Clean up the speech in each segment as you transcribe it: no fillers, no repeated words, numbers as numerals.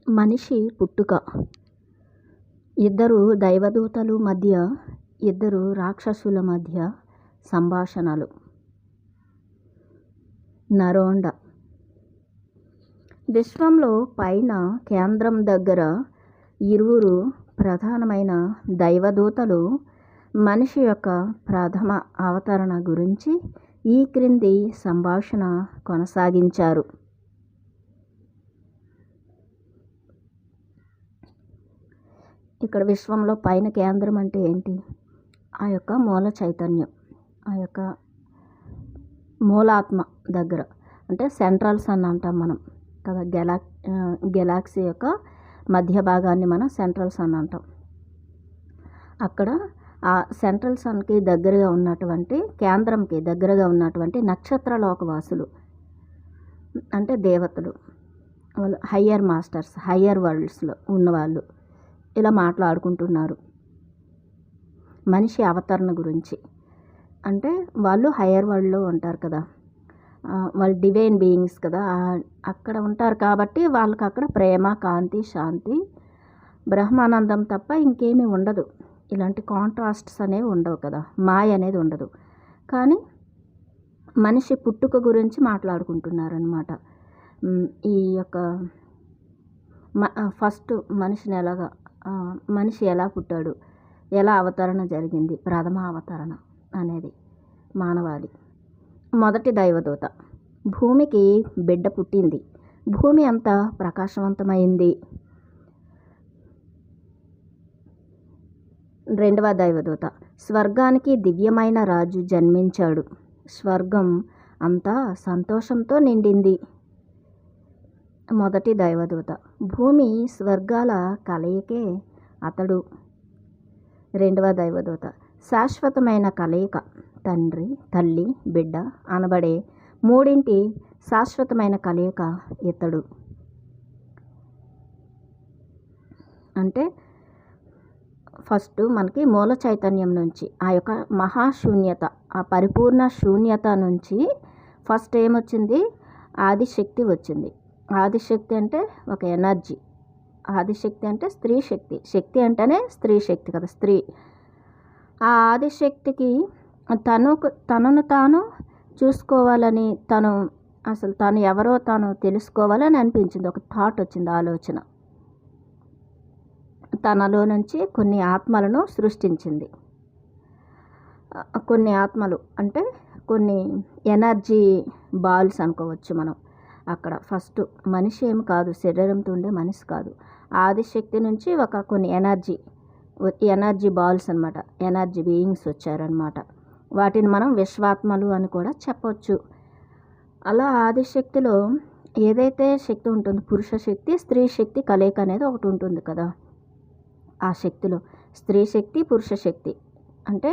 మనిషి పుట్టుక. ఇద్దరు దైవదూతలు మధ్య, ఇద్దరు రాక్షసుల మధ్య సంభాషణలు. నరోండ. విశ్వంలో పైన కేంద్రం దగ్గర ఇరువురు ప్రధానమైన దైవదూతలు మనిషి యొక్క ప్రథమ అవతరణ గురించి ఈ క్రింది సంభాషణ కొనసాగించారు. ఇక్కడ విశ్వంలో పైన కేంద్రం అంటే ఏంటి? ఆ యొక్క మూల చైతన్యం, ఆ యొక్క మూలాత్మ దగ్గర, అంటే సెంట్రల్ సన్ అంటాం మనం కదా. గెలాక్సీ యొక్క మధ్య భాగాన్ని మనం సెంట్రల్ సన్ అంటాం. అక్కడ ఆ సెంట్రల్ సన్కి దగ్గరగా ఉన్నటువంటి, కేంద్రంకి దగ్గరగా ఉన్నటువంటి నక్షత్రలోకవాసులు అంటే దేవతలు, వాళ్ళు హయ్యర్ మాస్టర్స్, హయ్యర్ వరల్డ్స్లో ఉన్నవాళ్ళు ఇలా మాట్లాడుకుంటున్నారు మనిషి అవతరణ గురించి. అంటే వాళ్ళు హయ్యర్ వరల్డ్లో ఉంటారు కదా, వాళ్ళు డివైన్ బీయింగ్స్ కదా, అక్కడ ఉంటారు కాబట్టి వాళ్ళకి అక్కడ ప్రేమ, కాంతి, శాంతి, బ్రహ్మానందం తప్ప ఇంకేమీ ఉండదు. ఇలాంటి కాంట్రాస్ట్స్ అనేవి ఉండవు కదా, మాయ అనేది ఉండదు. కానీ మనిషి పుట్టుక గురించి మాట్లాడుకుంటున్నారనమాట. ఈ యొక్క ఫస్ట్ మనిషి ఎలా పుట్టాడు, ఎలా అవతరణ జరిగింది, ప్రథమ అవతరణ అనేది మానవాళి. మొదటి దైవదూత. భూమికి బిడ్డ పుట్టింది, భూమి అంతా ప్రకాశవంతమైంది. రెండవ దైవదూత. స్వర్గానికి దివ్యమైన రాజు జన్మించాడు, స్వర్గం అంతా సంతోషంతో నిండింది. మొదటి దైవదూత. భూమి స్వర్గాల కలయికే అతడు. రెండవ దైవదూత. శాశ్వతమైన కలయిక, తండ్రి, తల్లి, బిడ్డ అనబడే మూడింటి శాశ్వతమైన కలయిక ఇతడు. అంటే ఫస్ట్ మనకి మూల చైతన్యం నుంచి, ఆ యొక్క మహాశూన్యత, ఆ పరిపూర్ణ శూన్యత నుంచి ఫస్ట్ ఏమొచ్చింది? ఆదిశక్తి వచ్చింది. ఆదిశక్తి అంటే ఒక ఎనర్జీ. ఆదిశక్తి అంటే స్త్రీ శక్తి. శక్తి అంటేనే స్త్రీ శక్తి కదా, స్త్రీ. ఆ ఆదిశక్తికి తనను తాను చూసుకోవాలని, అసలు తను ఎవరో తాను తెలుసుకోవాలని అనిపించింది. ఒక థాట్ వచ్చింది, ఆలోచన. తనలో నుంచి కొన్ని ఆత్మలను సృష్టించింది. కొన్ని ఆత్మలు అంటే కొన్ని ఎనర్జీ బాల్స్ అనుకోవచ్చు మనం. అక్కడ ఫస్ట్ మనిషి ఏమి కాదు, శరీరంతో ఉండే మనిషి కాదు, ఆదిశక్తి నుంచి కొన్ని ఎనర్జీ బాల్స్ అనమాట, ఎనర్జీ బీయింగ్స్ వచ్చారనమాట. వాటిని మనం విశ్వాత్మలు అని కూడా చెప్పవచ్చు. అలా ఆదిశక్తిలో ఏదైతే శక్తి ఉంటుందో, పురుష శక్తి, స్త్రీ శక్తి కలయిక అనేది ఒకటి ఉంటుంది కదా. ఆ శక్తిలో స్త్రీ శక్తి, పురుష శక్తి అంటే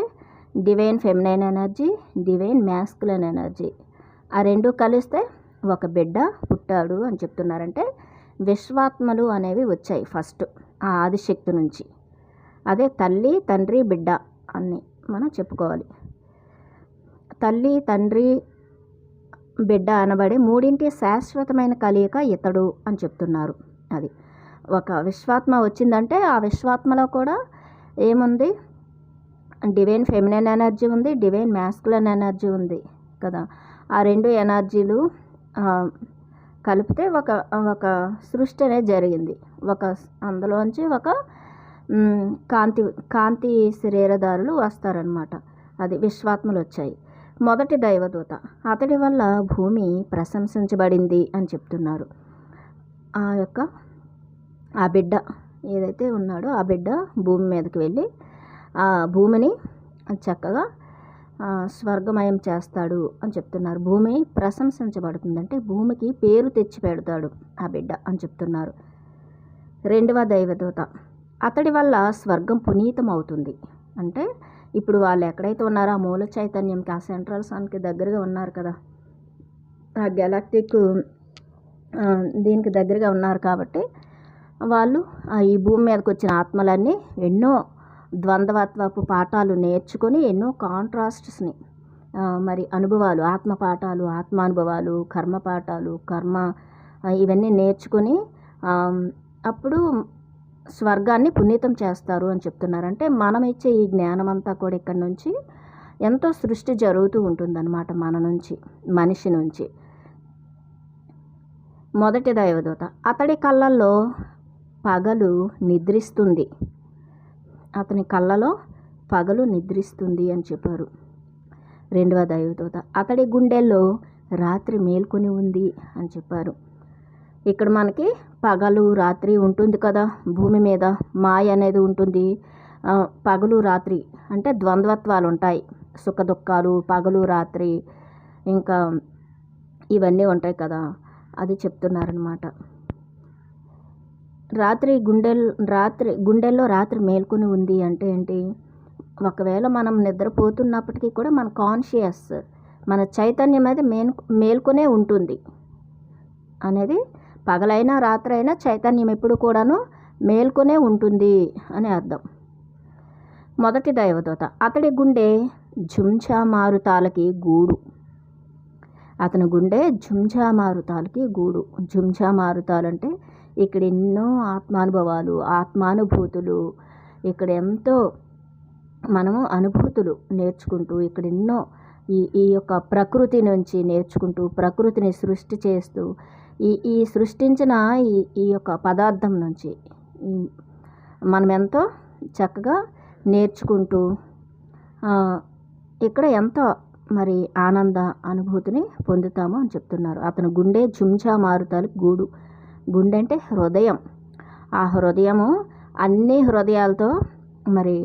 divine feminine energy, divine masculine energy, ఆ రెండు కలిస్తే ఒక బిడ్డ పుట్టాడు అని చెప్తున్నారంటే విశ్వాత్మలు అనేవి వచ్చాయి ఫస్ట్ ఆ ఆదిశక్తి నుంచి. అదే తల్లి, తండ్రి, బిడ్డ అని మనం చెప్పుకోవాలి. తల్లి, తండ్రి, బిడ్డ అనబడే మూడింటి శాశ్వతమైన కలయిక ఇతడు అని చెప్తున్నారు. అది ఒక విశ్వాత్మ వచ్చిందంటే ఆ విశ్వాత్మలో కూడా ఏముంది? డివైన్ ఫెమినైన్ ఎనర్జీ ఉంది, డివైన్ మ్యాస్కులైన్ ఎనర్జీ ఉంది కదా. ఆ రెండు ఎనర్జీలు కలిపితే ఒక సృష్టి అనేది జరిగింది. అందులోంచి కాంతి శరీరధారులు వస్తారనమాట. అది విశ్వాత్మలు వచ్చాయి. మొదటి దైవదూత. అతడి వల్ల భూమి ప్రశంసించబడింది అని చెప్తున్నారు. ఆ బిడ్డ ఏదైతే ఉన్నాడో ఆ బిడ్డ భూమి మీదకి వెళ్ళి ఆ భూమిని చక్కగా స్వర్గమయం చేస్తాడు అని చెప్తున్నారు. భూమి ప్రశంసించబడుతుందంటే భూమికి పేరు తెచ్చి పెడతాడు ఆ బిడ్డ అని చెప్తున్నారు. రెండవ దైవదూత. అతడి వల్ల స్వర్గం పునీతం అవుతుంది. అంటే ఇప్పుడు వాళ్ళు ఎక్కడైతే ఉన్నారో ఆ మూల చైతన్యంకి, ఆ సెంట్రల్ సన్కి దగ్గరగా ఉన్నారు కదా, ఆ గెలాక్టిక్ దీనికి దగ్గరగా ఉన్నారు కాబట్టి వాళ్ళు ఈ భూమి మీదకి వచ్చిన ఆత్మలన్నీ ఎన్నో ద్వంద్వత్వపు పాఠాలు నేర్చుకొని, ఎన్నో కాంట్రాస్ట్స్ని మరి అనుభవాలు, ఆత్మ పాఠాలు, ఆత్మానుభవాలు, కర్మ పాఠాలు, ఇవన్నీ నేర్చుకొని అప్పుడు స్వర్గాన్ని పునీతం చేస్తారు అని చెప్తున్నారు. అంటే మనం ఇచ్చే ఈ జ్ఞానం అంతా కూడా ఇక్కడ నుంచి ఎంతో సృష్టి జరుగుతూ ఉంటుందన్నమాట మన నుంచి, మనిషి నుంచి. మొదటి దైవదూత, అతడి కళ్ళల్లో పగలు నిద్రిస్తుంది. అతని కళ్ళలో పగలు నిద్రిస్తుంది అని చెప్పారు. రెండవ దైవదూత, అతడి గుండెల్లో రాత్రి మేల్కొని ఉంది అని చెప్పారు. ఇక్కడ మనకి పగలు రాత్రి ఉంటుంది కదా, భూమి మీద మాయ అనేది ఉంటుంది. పగలు రాత్రి అంటే ద్వంద్వత్వాలు ఉంటాయి, సుఖ దుఃఖాలు, పగలు రాత్రి, ఇంకా ఇవన్నీ ఉంటాయి కదా, అది చెప్తున్నారనమాట. గుండెల్లో రాత్రి మేల్కొని ఉంది అంటే ఏంటి? ఒకవేళ మనం నిద్రపోతున్నప్పటికీ కూడా మన కాన్షియస్, మన చైతన్యం అనేది మేల్కొనే ఉంటుంది అనేది, పగలైనా రాత్రైనా చైతన్యం ఎప్పుడు కూడాను మేల్కొనే ఉంటుంది అని అర్థం. మొదటి దైవదూత, అతడి గుండె ఝుంఝా మారుతాలకి గూడు. అతని గుండె ఝుంఝా మారుతాలకి గూడు. ఝుంఝా మారుతాలు అంటే ఇక్కడ ఎన్నో ఆత్మానుభవాలు, ఆత్మానుభూతులు, ఇక్కడ ఎంతో మనము అనుభూతులు నేర్చుకుంటూ, ఇక్కడ ఎన్నో ఈ యొక్క ప్రకృతి నుంచి నేర్చుకుంటూ, ప్రకృతిని సృష్టి చేస్తూ, ఈ సృష్టించిన ఈ యొక్క పదార్థం నుంచి మనం ఎంతో చక్కగా నేర్చుకుంటూ ఇక్కడ ఎంతో మరి ఆనంద అనుభూతిని పొందుతాము అని చెప్తున్నారు. అతను గుండె ఝుంఝా మారుతాలు గూడు. గుండె అంటే హృదయం. ఆ హృదయము అన్ని హృదయాలతో మరి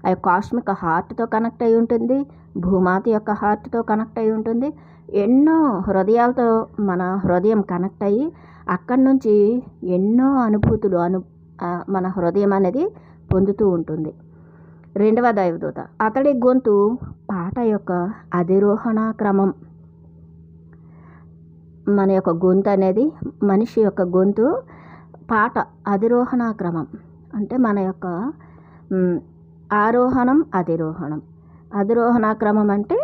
ఆ కాస్మిక్ హార్ట్తో కనెక్ట్ అయి ఉంటుంది, భూమాత యొక్క హార్ట్తో కనెక్ట్ అయి ఉంటుంది. ఎన్నో హృదయాలతో మన హృదయం కనెక్ట్ అయ్యి అక్కడి నుంచి ఎన్నో అనుభూతులు మన హృదయం అనేది పొందుతూ ఉంటుంది. రెండవ దైవదూత, అతడి గొంతు పాట యొక్క అధిరోహణ క్రమం. మన యొక్క గొంతు అనేది, మనిషి యొక్క గొంతు పాట అధిరోహణ క్రమం అంటే మన యొక్క ఆరోహణం అధిరోహణం. అధిరోహణ క్రమం అంటే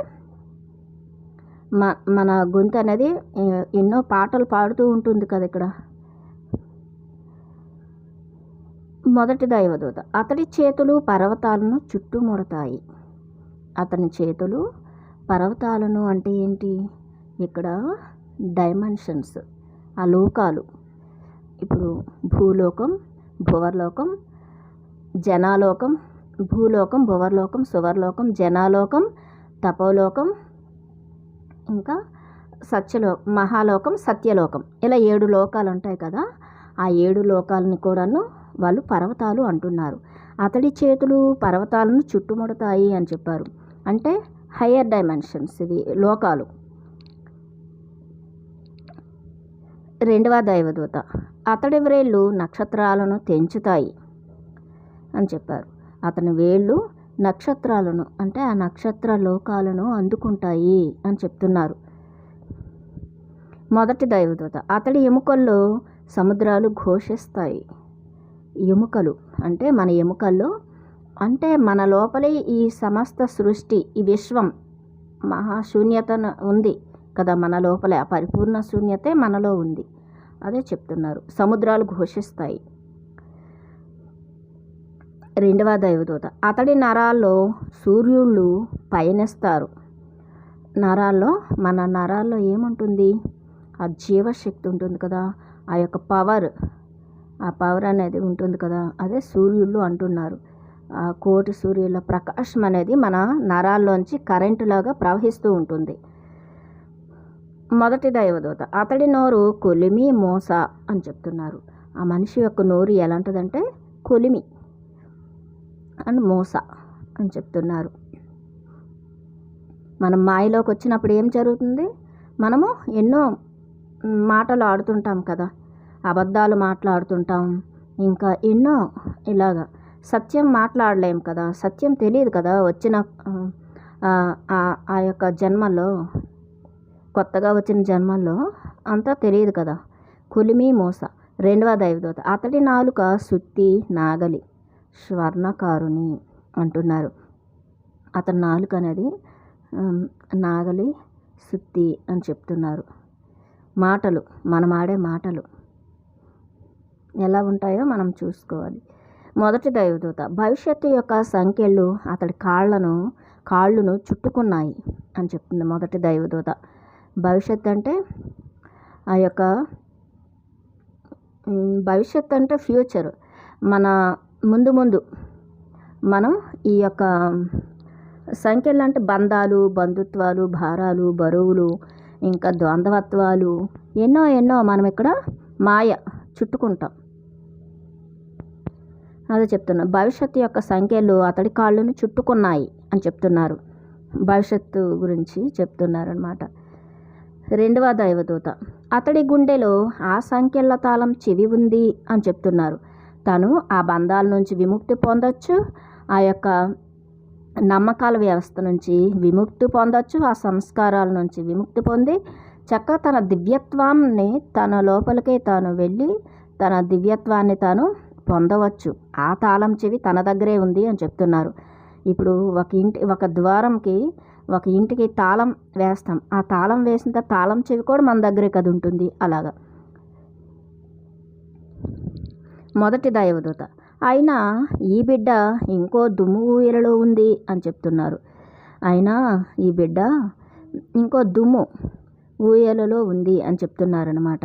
మన గొంతు అనేది ఎన్నో పాటలు పాడుతూ ఉంటుంది కదా ఇక్కడ. మొదటి దైవదూత, అతడి చేతులు పర్వతాలను చుట్టుముడతాయి. అతని చేతులు పర్వతాలను అంటే ఏంటి? ఇక్కడ డైమెన్షన్స్, ఆ లోకాలు. ఇప్పుడు భూలోకం, భువర్లోకం, జనాలోకం, భూలోకం, భువర్లోకం, సువర్లోకం, జనాలోకం, తపోలోకం, ఇంకా మహాలోకం, సత్యలోకం, ఇలా 7 లోకాలు ఉంటాయి కదా. ఆ 7 లోకాలని కూడాను వాళ్ళు పర్వతాలు అంటున్నారు. అతడి చేతులు పర్వతాలను చుట్టుముడతాయి అని చెప్పారు. అంటే హయ్యర్ డైమెన్షన్స్, ఇవి లోకాలు. రెండవ దైవదూత, అతడి వ్రేళ్ళు నక్షత్రాలను తెంచుతాయి అని చెప్పారు. అతని వేళ్ళు నక్షత్రాలను అంటే ఆ నక్షత్ర లోకాలను అందుకుంటాయి అని చెప్తున్నారు. మొదటి దైవదూత, అతడి ఎముకల్లో సముద్రాలు ఘోషిస్తాయి. ఎముకలు అంటే మన ఎముకల్లో అంటే మన లోపలే ఈ సమస్త సృష్టి, ఈ విశ్వం మహాశూన్యత ఉంది కదా మన లోపలే, ఆ పరిపూర్ణ శూన్యతే మనలో ఉంది. అదే చెప్తున్నారు, సముద్రాలు ఘోషిస్తాయి. రెండవ దైవదూత, అతడి నరాల్లో సూర్యుళ్ళు పయనిస్తారు. మన నరాల్లో ఏముంటుంది? ఆ జీవశక్తి ఉంటుంది కదా, ఆ యొక్క ఆ పవర్ అనేది ఉంటుంది కదా, అదే సూర్యుళ్ళు అంటున్నారు. ఆ కోటి సూర్యుల ప్రకాశం అనేది మన నరాల్లోంచి కరెంటులాగా ప్రవహిస్తూ ఉంటుంది. మొదటి దైవదూత, అతడి నోరు కొలిమి మోస అని చెప్తున్నారు. ఆ మనిషి యొక్క నోరు ఎలాంటిదంటే కొలిమి అండ్ మోస అని చెప్తున్నారు. మనం మాయలోకి వచ్చినప్పుడు ఏం జరుగుతుంది? మనము ఎన్నో మాటలు ఆడుతుంటాం కదా, అబద్ధాలు మాట్లాడుతుంటాం, ఇంకా ఎన్నో ఇలాగా సత్యం మాట్లాడలేం కదా, సత్యం తెలియదు కదా. వచ్చిన ఆ యొక్క జన్మలో, కొత్తగా వచ్చిన జన్మల్లో అంతా తెలియదు కదా. కొలిమి మోస. రెండవ దైవదూత, అతడి నాలుక సుత్తి నాగలి స్వర్ణకారుని అంటున్నారు. అతని నాలుక అనేది నాగలి, సుత్తి అని చెప్తున్నారు. మాటలు, మనం ఆడే మాటలు ఎలా ఉంటాయో మనం చూసుకోవాలి. మొదటి దైవదూత భవిష్యత్తు యొక్క సంఖ్యలు అతడి కాళ్ళను చుట్టుకున్నాయి అని చెప్తుంది మొదటి దైవదూత. భవిష్యత్తు అంటే ఆ యొక్క భవిష్యత్తు అంటే ఫ్యూచర్, మన ముందు మనం ఈ యొక్క సంఖ్యలు అంటే బంధాలు, బంధుత్వాలు, భారాలు, బరువులు, ఇంకా ద్వంద్వత్వాలు ఎన్నో మనం ఇక్కడ మాయ చుట్టుకుంటాం. అదే చెప్తున్నా, భవిష్యత్తు యొక్క సంఖ్యలు అతడి కాళ్ళను చుట్టుకున్నాయి అని చెప్తున్నారు. భవిష్యత్తు గురించి చెప్తున్నారనమాట. రెండవ దైవదూత అతడి గుండెలో ఆ సంఖ్యల తాళం చెవి ఉంది అని చెప్తున్నారు. తను ఆ బంధాల నుంచి విముక్తి పొందొచ్చు, ఆ యొక్క నమ్మకాల వ్యవస్థ నుంచి విముక్తి పొందొచ్చు, ఆ సంస్కారాల నుంచి విముక్తి పొంది చక్కగా తన దివ్యత్వాన్ని తన లోపలికి తాను వెళ్ళి తన దివ్యత్వాన్ని తాను పొందవచ్చు. ఆ తాళం చెవి తన దగ్గరే ఉంది అని చెప్తున్నారు. ఇప్పుడు ఒక ద్వారంకి ఒక ఇంటికి తాళం వేస్తాం, ఆ తాళం వేసిన తర్వాత తాళం చెవి కూడా మన దగ్గరే కదా ఉంటుంది. అలాగా మొదటి దైవదూత అయినా ఈ బిడ్డ ఇంకో దుమ్ము ఊయలలో ఉంది అని చెప్తున్నారు. అయినా ఈ బిడ్డ ఇంకో దుమ్ము ఊయలలో ఉంది అని చెప్తున్నారనమాట.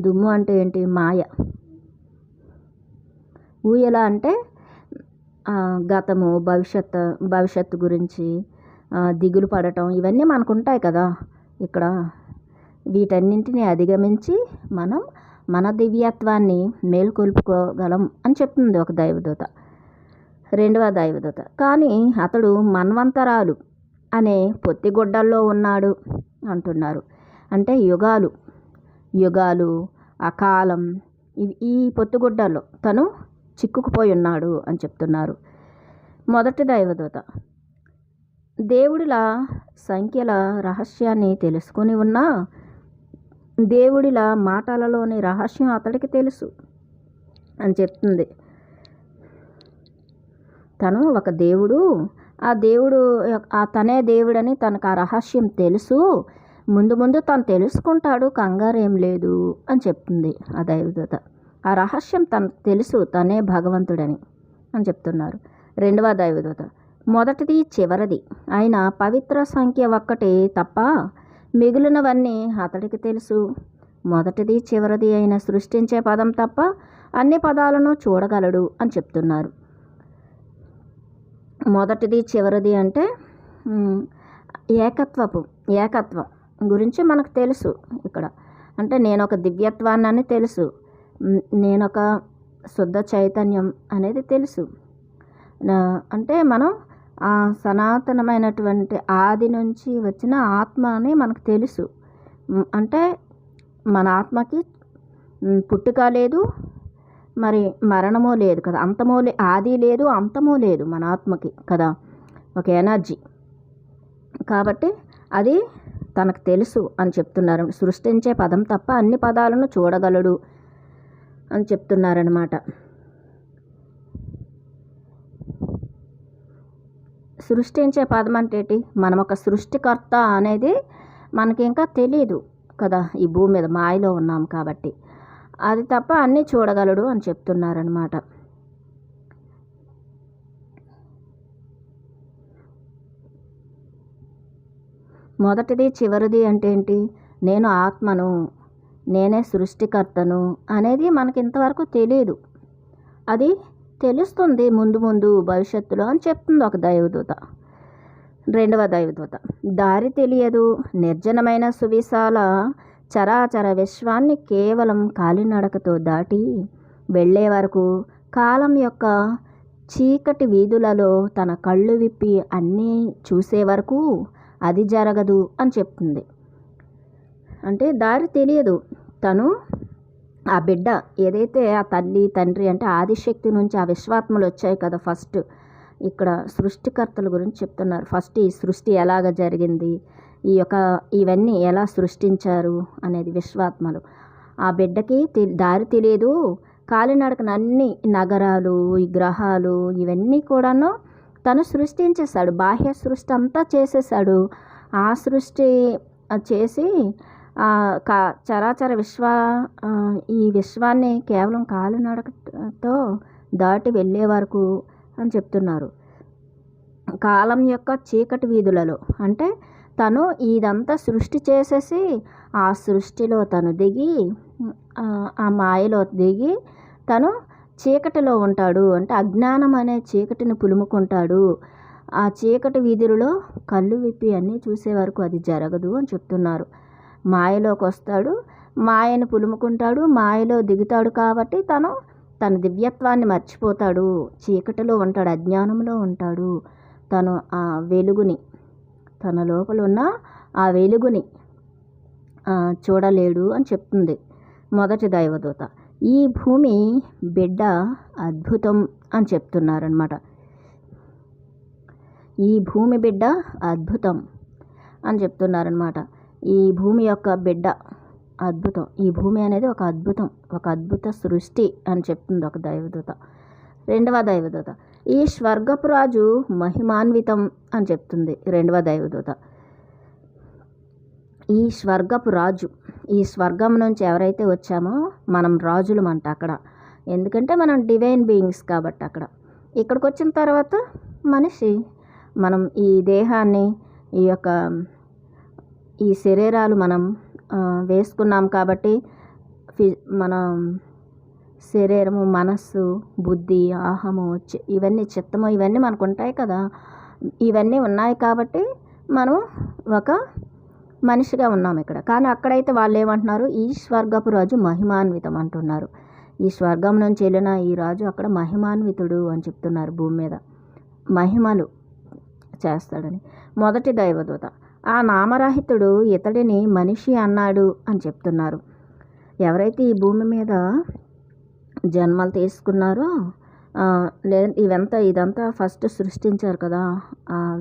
దుమ్ము అంటే ఏంటి? మాయ. ఊయల అంటే గతము, భవిష్యత్తు గురించి దిగులు పడటం ఇవన్నీ మనకు ఉంటాయి కదా. ఇక్కడ వీటన్నింటినీ అధిగమించి మనం మన దివ్యత్వాన్ని మేల్కొల్పుకోగలం అని చెప్తుంది ఒక దైవదూత. రెండవ దైవదూత కానీ అతడు మన్వంతరాలు అనే పొత్తిగుడ్డల్లో ఉన్నాడు అంటున్నారు. అంటే యుగాలు అకాలం ఈ పొత్తిగుడ్డల్లో తను చిక్కుకుపోయి ఉన్నాడు అని చెప్తున్నారు. మొదటి దైవదూత దేవుడిలా సంఖ్యల రహస్యాన్ని తెలుసుకొని ఉన్నా దేవుడిలా మాటలలోని రహస్యం అతడికి తెలుసు అని చెప్తుంది. తను ఒక దేవుడు, ఆ దేవుడు తనే దేవుడని తనకు ఆ రహస్యం తెలుసు, ముందు తను తెలుసుకుంటాడు, కంగారేం లేదు అని చెప్తుంది ఆ దైవదూత. ఆ రహస్యం తనకు తెలుసు, తనే భగవంతుడని అని చెప్తున్నారు. రెండవ దైవదూత మొదటిది చివరిది అయిన పవిత్ర సంఖ్య ఒక్కటే తప్ప మిగిలినవన్నీ అతడికి తెలుసు. మొదటిది చివరిది అయిన సృష్టించే పదం తప్ప అన్ని పదాలను చూడగలడు అని చెప్తున్నారు. మొదటిది చివరిది అంటే ఏకత్వం గురించి మనకు తెలుసు. ఇక్కడ అంటే నేనొక దివ్యత్వాన్ని అని తెలుసు, నేనొక శుద్ధ చైతన్యం అనేది తెలుసు. అంటే మనం ఆ సనాతనమైనటువంటి ఆది నుంచి వచ్చిన ఆత్మ అని మనకు తెలుసు. అంటే మన ఆత్మకి పుట్టుక లేదు, మరి మరణమో లేదు కదా, ఆది లేదు అంతమో లేదు మన ఆత్మకి కదా, ఒక ఎనర్జీ. కాబట్టి అది తనకు తెలుసు అని చెప్తున్నారు. సృష్టించే పదం తప్ప అన్ని పదాలను చూడగలడు అని చెప్తున్నారనమాట. సృష్టించే పదం అంటే ఏంటి? మనం ఒక సృష్టికర్త అనేది మనకి ఇంకా తెలియదు కదా, ఈ భూమి మీద మాయలో ఉన్నాం కాబట్టి. అది తప్ప అన్నీ చూడగలడు అని చెప్తున్నారనమాట. మొదటిది చివరిది అంటే ఏంటి? నేను ఆత్మను, నేనే సృష్టికర్తను అనేది మనకి ఇంతవరకు తెలియదు. అది తెలుస్తుంది ముందు భవిష్యత్తులో అని చెప్తుంది ఒక దైవదూత. రెండవ దైవదూత దారి తెలియదు, నిర్జనమైన సువిశాల చరాచర విశ్వాన్ని కేవలం కాలినడకతో దాటి వెళ్ళే వరకు కాలం యొక్క చీకటి వీధులలో తన కళ్ళు విప్పి అన్నీ చూసే వరకు అది జరగదు అని చెప్తుంది. అంటే దారి తెలియదు. తను ఆ బిడ్డ ఏదైతే ఆ తల్లి తండ్రి అంటే ఆదిశక్తి నుంచి ఆ విశ్వాత్మలు వచ్చాయి కదా. ఫస్ట్ ఇక్కడ సృష్టికర్తల గురించి చెప్తున్నారు. ఫస్ట్ ఈ సృష్టి ఎలాగ జరిగింది, ఇవన్నీ ఎలా సృష్టించారు అనేది విశ్వాత్మలు. ఆ బిడ్డకి దారి తెలియదు, కాలినడకన అన్ని నగరాలు, ఈ గ్రహాలు ఇవన్నీ కూడాను తను సృష్టించేశాడు. బాహ్య సృష్టి అంతా చేసేసాడు. ఆ సృష్టి చేసి కా చరాచర ఈ విశ్వాన్ని కేవలం కాలినడకతో దాటి వెళ్ళే వరకు అని చెప్తున్నారు. కాలం యొక్క చీకటి వీధులలో అంటే తను ఇదంతా సృష్టి చేసేసి ఆ సృష్టిలో తను దిగి ఆ మాయలో దిగి తను చీకటిలో ఉంటాడు. అంటే అజ్ఞానం అనే చీకటిని పులుముకుంటాడు. ఆ చీకటి వీధులలో కళ్ళు విప్పి అన్నీ చూసే వరకు అది జరగదు అని చెప్తున్నారు. మాయలోకి వస్తాడు, మాయను పులుముకుంటాడు, మాయలో దిగుతాడు. కాబట్టి తన దివ్యత్వాన్ని మర్చిపోతాడు, చీకటిలో ఉంటాడు, అజ్ఞానంలో ఉంటాడు. తను ఆ వెలుగుని, తన లోపల ఉన్న ఆ వెలుగుని చూడలేడు అని చెప్తుంది మొదటి దైవదూత. ఈ భూమి బిడ్డ అద్భుతం అని చెప్తున్నారనమాట. ఈ భూమి బిడ్డ అద్భుతం అని చెప్తున్నారనమాట. ఈ భూమి యొక్క బిడ్డ అద్భుతం. ఈ భూమి అనేది ఒక అద్భుతం, ఒక అద్భుత సృష్టి అని చెప్తుంది ఒక దైవదూత. రెండవ దైవదూత ఈ స్వర్గపు రాజు మహిమాన్వితం అని చెప్తుంది రెండవ దైవదూత. ఈ స్వర్గపు రాజు, ఈ స్వర్గం నుంచి ఎవరైతే వచ్చామో మనం రాజులమంట అక్కడ. ఎందుకంటే మనం డివైన్ బీయింగ్స్ కాబట్టి అక్కడ. ఇక్కడికి వచ్చిన తర్వాత మనిషి మనం ఈ దేహాన్ని, ఈ శరీరాలు మనం వేసుకున్నాం కాబట్టి మనం శరీరము, మనస్సు, బుద్ధి, ఆహము, ఇవన్నీ చిత్తము, ఇవన్నీ మనకు ఉంటాయి కదా. ఇవన్నీ ఉన్నాయి కాబట్టి మనం ఒక మనిషిగా ఉన్నాం ఇక్కడ. కానీ అక్కడైతే వాళ్ళు ఏమంటున్నారు, ఈ స్వర్గపు రాజు మహిమాన్వితం అంటున్నారు. ఈ స్వర్గం నుంచి వెళ్ళిన ఈ రాజు అక్కడ మహిమాన్వితుడు అని చెప్తున్నారు. భూమి మీద మహిమలు చేస్తాడని. మొదటి దైవదూత ఆ నామరహితుడు ఇతడిని మనిషి అన్నాడు అని చెప్తున్నారు. ఎవరైతే ఈ భూమి మీద జన్మలు తీసుకున్నారో ఇదంతా ఫస్ట్ సృష్టించారు కదా.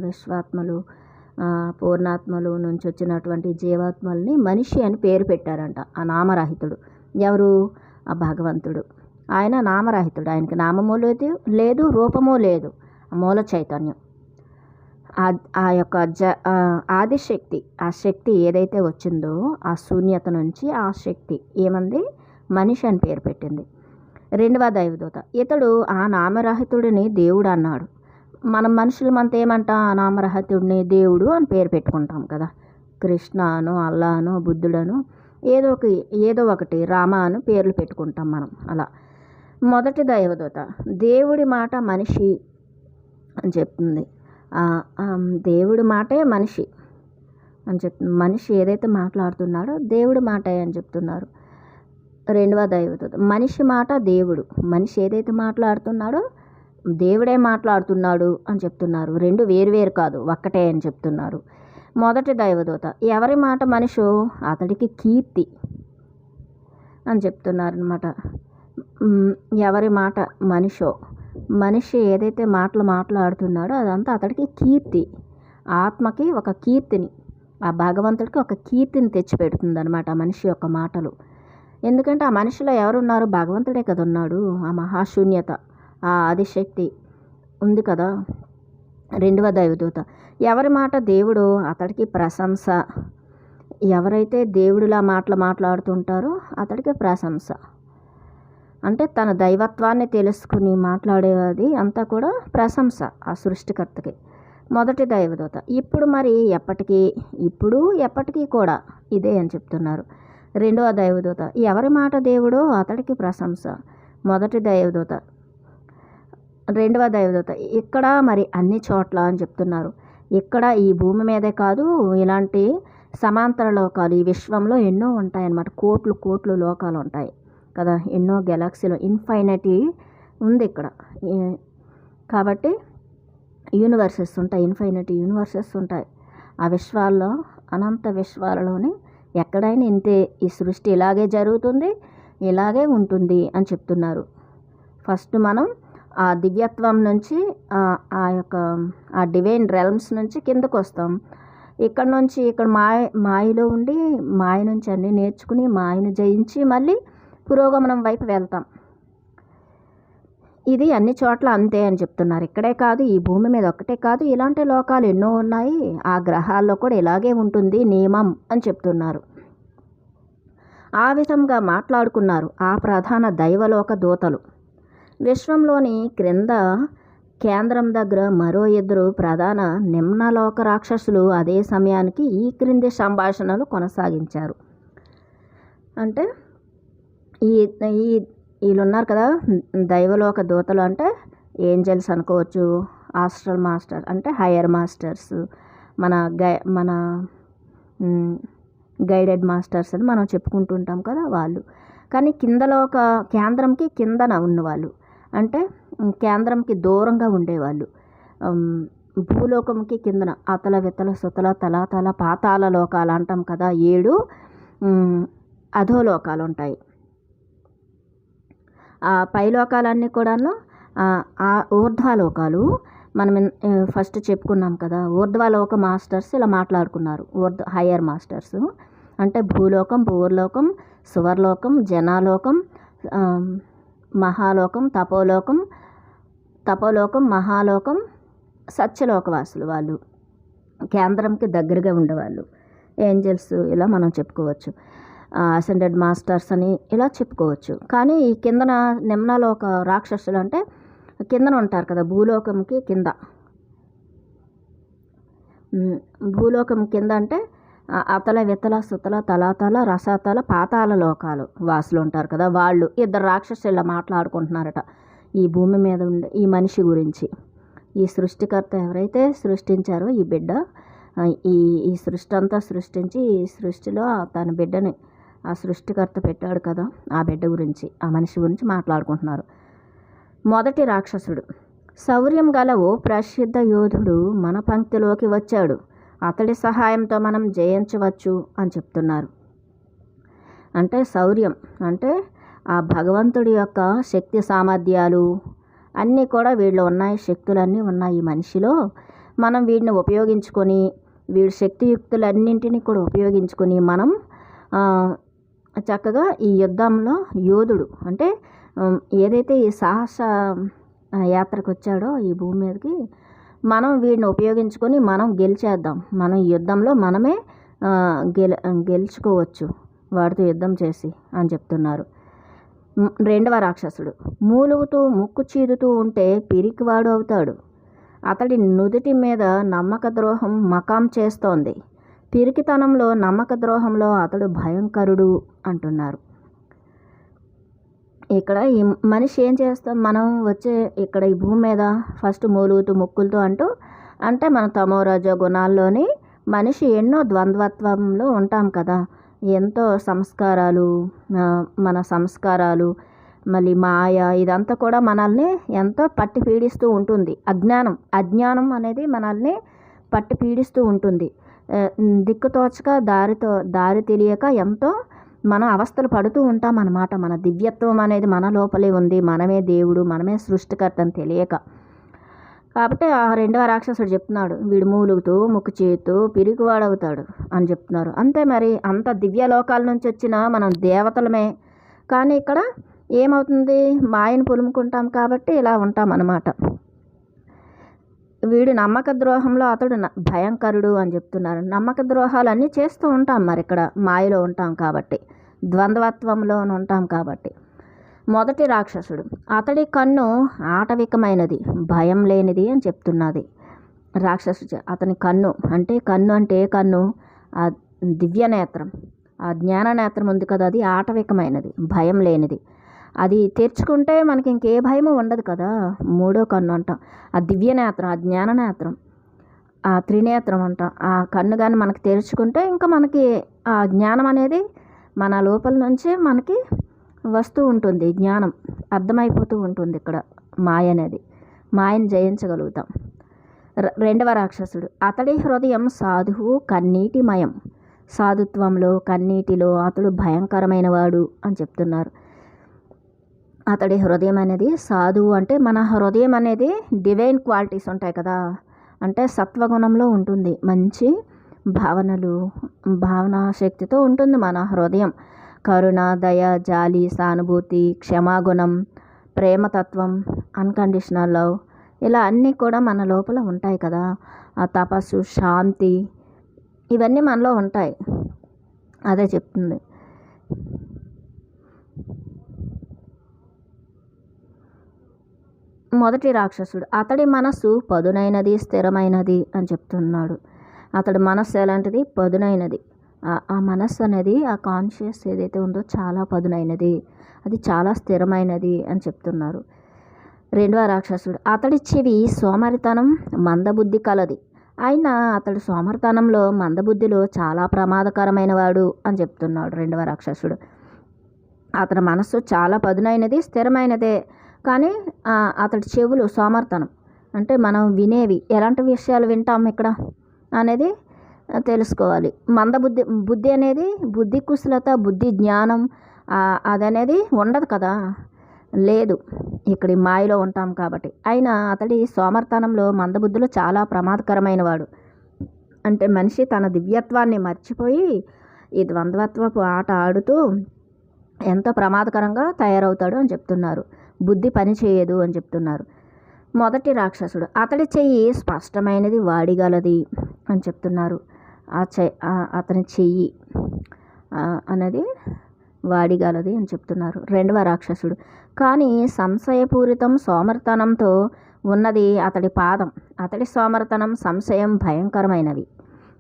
విశ్వాత్మలు, పూర్ణాత్మలు నుంచి వచ్చినటువంటి జీవాత్మల్ని మనిషి అని పేరు పెట్టారంట. ఆ నామరహితుడు ఎవరు? ఆ భగవంతుడు. ఆయన నామరహితుడు. ఆయనకి నామము లేదు, రూపము లేదు. మూల చైతన్యం. ఆ యొక్క ఆదిశక్తి, ఆ శక్తి ఏదైతే వచ్చిందో ఆ శూన్యత నుంచి ఆ శక్తి ఏమంది? మనిషి అని పేరు పెట్టింది. రెండవ దైవదూత ఇతడు ఆ నామరహితుడిని దేవుడు అన్నాడు. మనం మనుషులమంతా ఏమంట? ఆ నామరహితుడిని దేవుడు అని పేరు పెట్టుకుంటాం కదా. కృష్ణ అను, అల్లాను, బుద్ధుడను, ఏదో ఒకటి రామ అను పేర్లు పెట్టుకుంటాం మనం అలా. మొదటి దైవదూత దేవుడి మాట మనిషి అని చెప్తుంది. దేవుడి మాటే మనిషి అని చెప్తుంది. మనిషి ఏదైతే మాట్లాడుతున్నాడో దేవుడి మాటే అని చెప్తున్నారు. రెండవ దైవదూత మనిషి మాట దేవుడు, మనిషి ఏదైతే మాట్లాడుతున్నాడో దేవుడే మాట్లాడుతున్నాడు అని చెప్తున్నారు. రెండు వేరువేరు కాదు, ఒక్కటే అని చెప్తున్నారు. మొదటి దైవదూత ఎవరి మాట మనిషో అతడికి కీర్తి అని చెప్తున్నారు అనమాట. ఎవరి మాట మనిషో, మనిషి ఏదైతే మాటలు మాట్లాడుతున్నాడో అదంతా అతడికి కీర్తి, ఆత్మకి ఒక కీర్తిని, ఆ భగవంతుడికి ఒక కీర్తిని తెచ్చిపెడుతుంది అనమాట మనిషి యొక్క మాటలు. ఎందుకంటే ఆ మనిషిలో ఎవరున్నారు? భగవంతుడే కదా ఉన్నాడు. ఆ మహాశూన్యత, ఆ ఆదిశక్తి ఉంది కదా. రెండవ దైవదూత ఎవరి మాట దేవుడో అతడికి ప్రశంస. ఎవరైతే దేవుడిలా మాటలు మాట్లాడుతుంటారో అతడికి ప్రశంస. అంటే తన దైవత్వాన్ని తెలుసుకుని మాట్లాడేది అంతా కూడా ప్రశంస ఆ సృష్టికర్తకి. మొదటి దైవదూత ఇప్పుడు మరి ఎప్పటికీ కూడా ఇదే అని చెప్తున్నారు. రెండవ దైవదూత ఎవరి మాట దేవుడో అతడికి ప్రశంస. మొదటి దైవదూత, రెండవ దైవదూత ఇక్కడ మరి అన్ని చోట్ల అని చెప్తున్నారు. ఇక్కడ ఈ భూమి మీదే కాదు, ఇలాంటి సమాంతర లోకాలు ఈ విశ్వంలో ఎన్నో ఉంటాయన్నమాట. కోట్లు లోకాలు ఉంటాయి కదా, ఎన్నో గెలాక్సీలో ఇన్ఫైనిటీ ఉంది ఇక్కడ. కాబట్టి యూనివర్సెస్ ఉంటాయి, ఇన్ఫైనిటీ యూనివర్సెస్ ఉంటాయి. ఆ విశ్వాల్లో, అనంత విశ్వాలలోని ఎక్కడైనా ఇంతే, ఈ సృష్టి ఇలాగే జరుగుతుంది, ఇలాగే ఉంటుంది అని చెప్తున్నారు. ఫస్ట్ మనం ఆ దివ్యత్వం నుంచి ఆ డివైన్ రెల్మ్స్ నుంచి కిందకు వస్తాం. ఇక్కడ మాయలో ఉండి మాయ నుంచి అన్నీ నేర్చుకుని మాయను జయించి మళ్ళీ పురోగమనం వైపు వెళ్తాం. ఇది అన్ని చోట్ల అంతే అని చెప్తున్నారు. ఇక్కడే కాదు, ఈ భూమి మీద ఒక్కటే కాదు, ఇలాంటి లోకాలు ఎన్నో ఉన్నాయి. ఆ గ్రహాల్లో కూడా ఇలాగే ఉంటుంది నియమం అని చెప్తున్నారు. ఆ విధంగా మాట్లాడుకున్నారు ఆ ప్రధాన దైవలోక దూతలు. విశ్వంలోని క్రింద కేంద్రం దగ్గర మరో 2 ప్రధాన నిమ్నలోక రాక్షసులు అదే సమయానికి ఈ క్రింది సంభాషణలు కొనసాగించారు. అంటే ఈ ఈ వీళ్ళున్నారు కదా, దైవలోక దూతలు అంటే ఏంజల్స్ అనుకోవచ్చు, ఆస్ట్రల్ మాస్టర్ అంటే హయ్యర్ మాస్టర్స్, మన గైడెడ్ మాస్టర్స్ అని మనం చెప్పుకుంటుంటాం కదా వాళ్ళు. కానీ కిందలోక కేంద్రంకి కిందన ఉన్నవాళ్ళు అంటే కేంద్రంకి దూరంగా ఉండేవాళ్ళు. భూలోకంకి కిందన అతల వితల సుతల తలాతల పాతాల లోకాలు అంటాం కదా, 7 అధోలోకాలు ఉంటాయి. ఆ పైలోకాలన్నీ కూడాను ఆ ఊర్ధ్వలోకాలు. మనం ఫస్ట్ చెప్పుకున్నాం కదా, ఊర్ధ్వలోక మాస్టర్స్ ఇలా మాట్లాడుకున్నారు. హయ్యర్ మాస్టర్స్ అంటే భూలోకం, భూవర్లోకం, సువర్లోకం, జనాలోకం, మహాలోకం, తపోలోకం, మహాలోకం, సత్యలోకవాసులు. వాళ్ళు కేంద్రంకి దగ్గరగా ఉండేవాళ్ళు. ఏంజల్స్ ఇలా మనం చెప్పుకోవచ్చు. అసెండెడ్ మాస్టర్స్ అని ఇలా చెప్పుకోవచ్చు. కానీ ఈ కిందన నిమ్నలోక రాక్షసులు అంటే కిందన ఉంటారు కదా, భూలోకంకి కింద. భూలోకం కింద అంటే అతల వితల సుతల తలాతల రసాతల పాతాల లోకాలు వాసులు ఉంటారు కదా, వాళ్ళు. 2 రాక్షసులు ఇలా మాట్లాడుకుంటున్నారట ఈ భూమి మీద ఉండే ఈ మనిషి గురించి. ఈ సృష్టికర్త ఎవరైతే సృష్టించారో ఈ బిడ్డ, ఈ సృష్టి అంతా సృష్టించి ఈ సృష్టిలో తన బిడ్డని ఆ సృష్టికర్త పెట్టాడు కదా, ఆ బిడ్డ గురించి, ఆ మనిషి గురించి మాట్లాడుకుంటున్నారు. మొదటి రాక్షసుడు, శౌర్యం గల ఓ ప్రసిద్ధ యోధుడు మన పంక్తిలోకి వచ్చాడు, అతడి సహాయంతో మనం జయించవచ్చు అని చెప్తున్నారు. అంటే శౌర్యం అంటే ఆ భగవంతుడి యొక్క శక్తి సామర్థ్యాలు అన్నీ కూడా వీళ్ళు ఉన్నాయి, శక్తులన్నీ ఉన్నాయి ఈ మనిషిలో. మనం వీడిని ఉపయోగించుకొని, వీడి శక్తియుక్తులన్నింటినీ కూడా ఉపయోగించుకొని మనం చక్కగా ఈ యుద్ధంలో యోధుడు అంటే ఏదైతే ఈ సాహస యాత్రకు వచ్చాడో ఈ భూమి మీదకి, మనం వీడిని ఉపయోగించుకొని మనం గెలిచేద్దాం. మనం ఈ యుద్ధంలో మనమే గెలుచుకోవచ్చు వాడితో యుద్ధం చేసి అని చెప్తున్నారు. రెండవ రాక్షసుడు, మూలుగుతూ ముక్కు చీదుతూ ఉంటే పిరికివాడు అవుతాడు, అతడి నుదుటి మీద నమ్మక ద్రోహం మకాం చేస్తోంది, పిరికితనంలో నమ్మక ద్రోహంలో అతడు భయంకరుడు అంటున్నారు. ఇక్కడ ఈ మనిషి ఏం చేస్తాం, మనం వచ్చే ఇక్కడ ఈ భూమి మీద ఫస్ట్ మూలుగుతూ ముక్కులతో అంటే మన తమో రజో గుణాల్లోని మనిషి ఎన్నో ద్వంద్వత్వంలో ఉంటాం కదా. ఎంతో మన సంస్కారాలు మళ్ళీ మాయ ఇదంతా కూడా మనల్ని ఎంతో పట్టి పీడిస్తూ ఉంటుంది. అజ్ఞానం అనేది మనల్ని పట్టి పీడిస్తూ ఉంటుంది. దిక్కుతోచక దారి తెలియక ఎంతో మనం అవస్థలు పడుతూ ఉంటాం అన్నమాట. మన దివ్యత్వం అనేది మన లోపలే ఉంది, మనమే దేవుడు, మనమే సృష్టికర్త అని తెలియక. కాబట్టి ఆ రెండవ రాక్షసుడు చెప్తున్నాడు, వీడు మూలుగుతూ ముక్కు చేతూ పిరికివాడవుతాడు అని చెప్తున్నారు. అంతే మరి, అంత దివ్యలోకాల నుంచి వచ్చిన మనం దేవతలమే. కానీ ఇక్కడ ఏమవుతుంది, మాయను పులుముకుంటాం కాబట్టి ఇలా ఉంటాం అన్నమాట. వీడు నమ్మక ద్రోహంలో అతడు భయంకరుడు అని చెప్తున్నారు. నమ్మక ద్రోహాలన్నీ చేస్తూ ఉంటాం మరి, ఇక్కడ మాయలో ఉంటాం కాబట్టి, ద్వంద్వత్వంలో ఉంటాం కాబట్టి. మొదటి రాక్షసుడు, అతడి కన్ను ఆటవికమైనది, భయం లేనిది అని చెప్తున్నది. అతని కన్ను అంటే కన్ను ఆ దివ్య నేత్రం, ఆ జ్ఞాన నేత్రం ఉంది కదా, అది ఆటవికమైనది, భయం లేనిది. అది తెరుచుకుంటే మనకి ఇంకే భయము ఉండదు కదా. మూడో కన్ను అంటాం, ఆ దివ్య నేత్రం, ఆ జ్ఞాన నేత్రం, ఆ త్రినేత్రం అంటాం. ఆ కన్ను కానీ మనకి తెరుచుకుంటే ఇంకా మనకి ఆ జ్ఞానం అనేది మన లోపల నుంచి మనకి వస్తూ ఉంటుంది. జ్ఞానం అర్థమైపోతూ ఉంటుంది. ఇక్కడ మాయను జయించగలుగుతాం. రెండవ రాక్షసుడు, అతడి హృదయం సాధువు కన్నీటిమయం, సాధుత్వంలో కన్నీటిలో అతడు భయంకరమైన వాడు అని చెప్తున్నారు. అతడి హృదయం అనేది సాధువు అంటే మన హృదయం అనేది డివైన్ క్వాలిటీస్ ఉంటాయి కదా, అంటే సత్వగుణంలో ఉంటుంది. మంచి భావనా శక్తితో ఉంటుంది మన హృదయం. కరుణ, దయ, జాలి, సానుభూతి, క్షమాగుణం, ప్రేమతత్వం, అన్కండిషనల్ లవ్, ఇలా అన్నీ కూడా మన లోపల ఉంటాయి కదా. ఆ తపస్సు, శాంతి, ఇవన్నీ మనలో ఉంటాయి. అదే చెప్తుంది. మొదటి రాక్షసుడు, అతడి మనస్సు పదునైనది, స్థిరమైనది అని చెప్తున్నాడు. అతడి మనస్సు ఎలాంటిది? పదునైనది. ఆ మనస్సు అనేది, ఆ కాన్షియస్ ఏదైతే ఉందో చాలా పదునైనది, అది చాలా స్థిరమైనది అని చెప్తున్నారు. రెండవ రాక్షసుడు, అతడి చెవి సోమరితనం, మందబుద్ధి కలది. ఆయన అతడు సోమరితనంలో, మందబుద్ధిలో చాలా ప్రమాదకరమైన వాడు అని చెప్తున్నాడు రెండవ రాక్షసుడు. అతని మనస్సు చాలా పదునైనది, స్థిరమైనదే, కానీ అతడి చెవులు సోమరితనం. అంటే మనం వినేవి ఎలాంటి విషయాలు వింటాం ఇక్కడ అనేది తెలుసుకోవాలి. బుద్ధి అనేది, బుద్ధి కుశలత, బుద్ధి జ్ఞానం అదనేది ఉండదు కదా, లేదు, ఇక్కడ మాయలో ఉంటాం కాబట్టి. అయినా అతడి సోమర్తనంలో, మందబుద్ధిలో చాలా ప్రమాదకరమైన వాడు. అంటే మనిషి తన దివ్యత్వాన్ని మర్చిపోయి ఈ ద్వంద్వత్వపు ఆట ఆడుతూ ఎంత ప్రమాదకరంగా తయారవుతాడు అని చెప్తున్నారు. బుద్ధి పని చేయదు అని చెప్తున్నారు. మొదటి రాక్షసుడు, అతడి చెయ్యి స్పష్టమైనది, వాడిగలది అని చెప్తున్నారు. అతని చెయ్యి అనేది వాడిగలది అని చెప్తున్నారు. రెండవ రాక్షసుడు, కానీ సంశయపూరితం, సోమర్తనంతో ఉన్నది అతడి పాదం. అతడి సోమర్తనం, సంశయం భయంకరమైనవి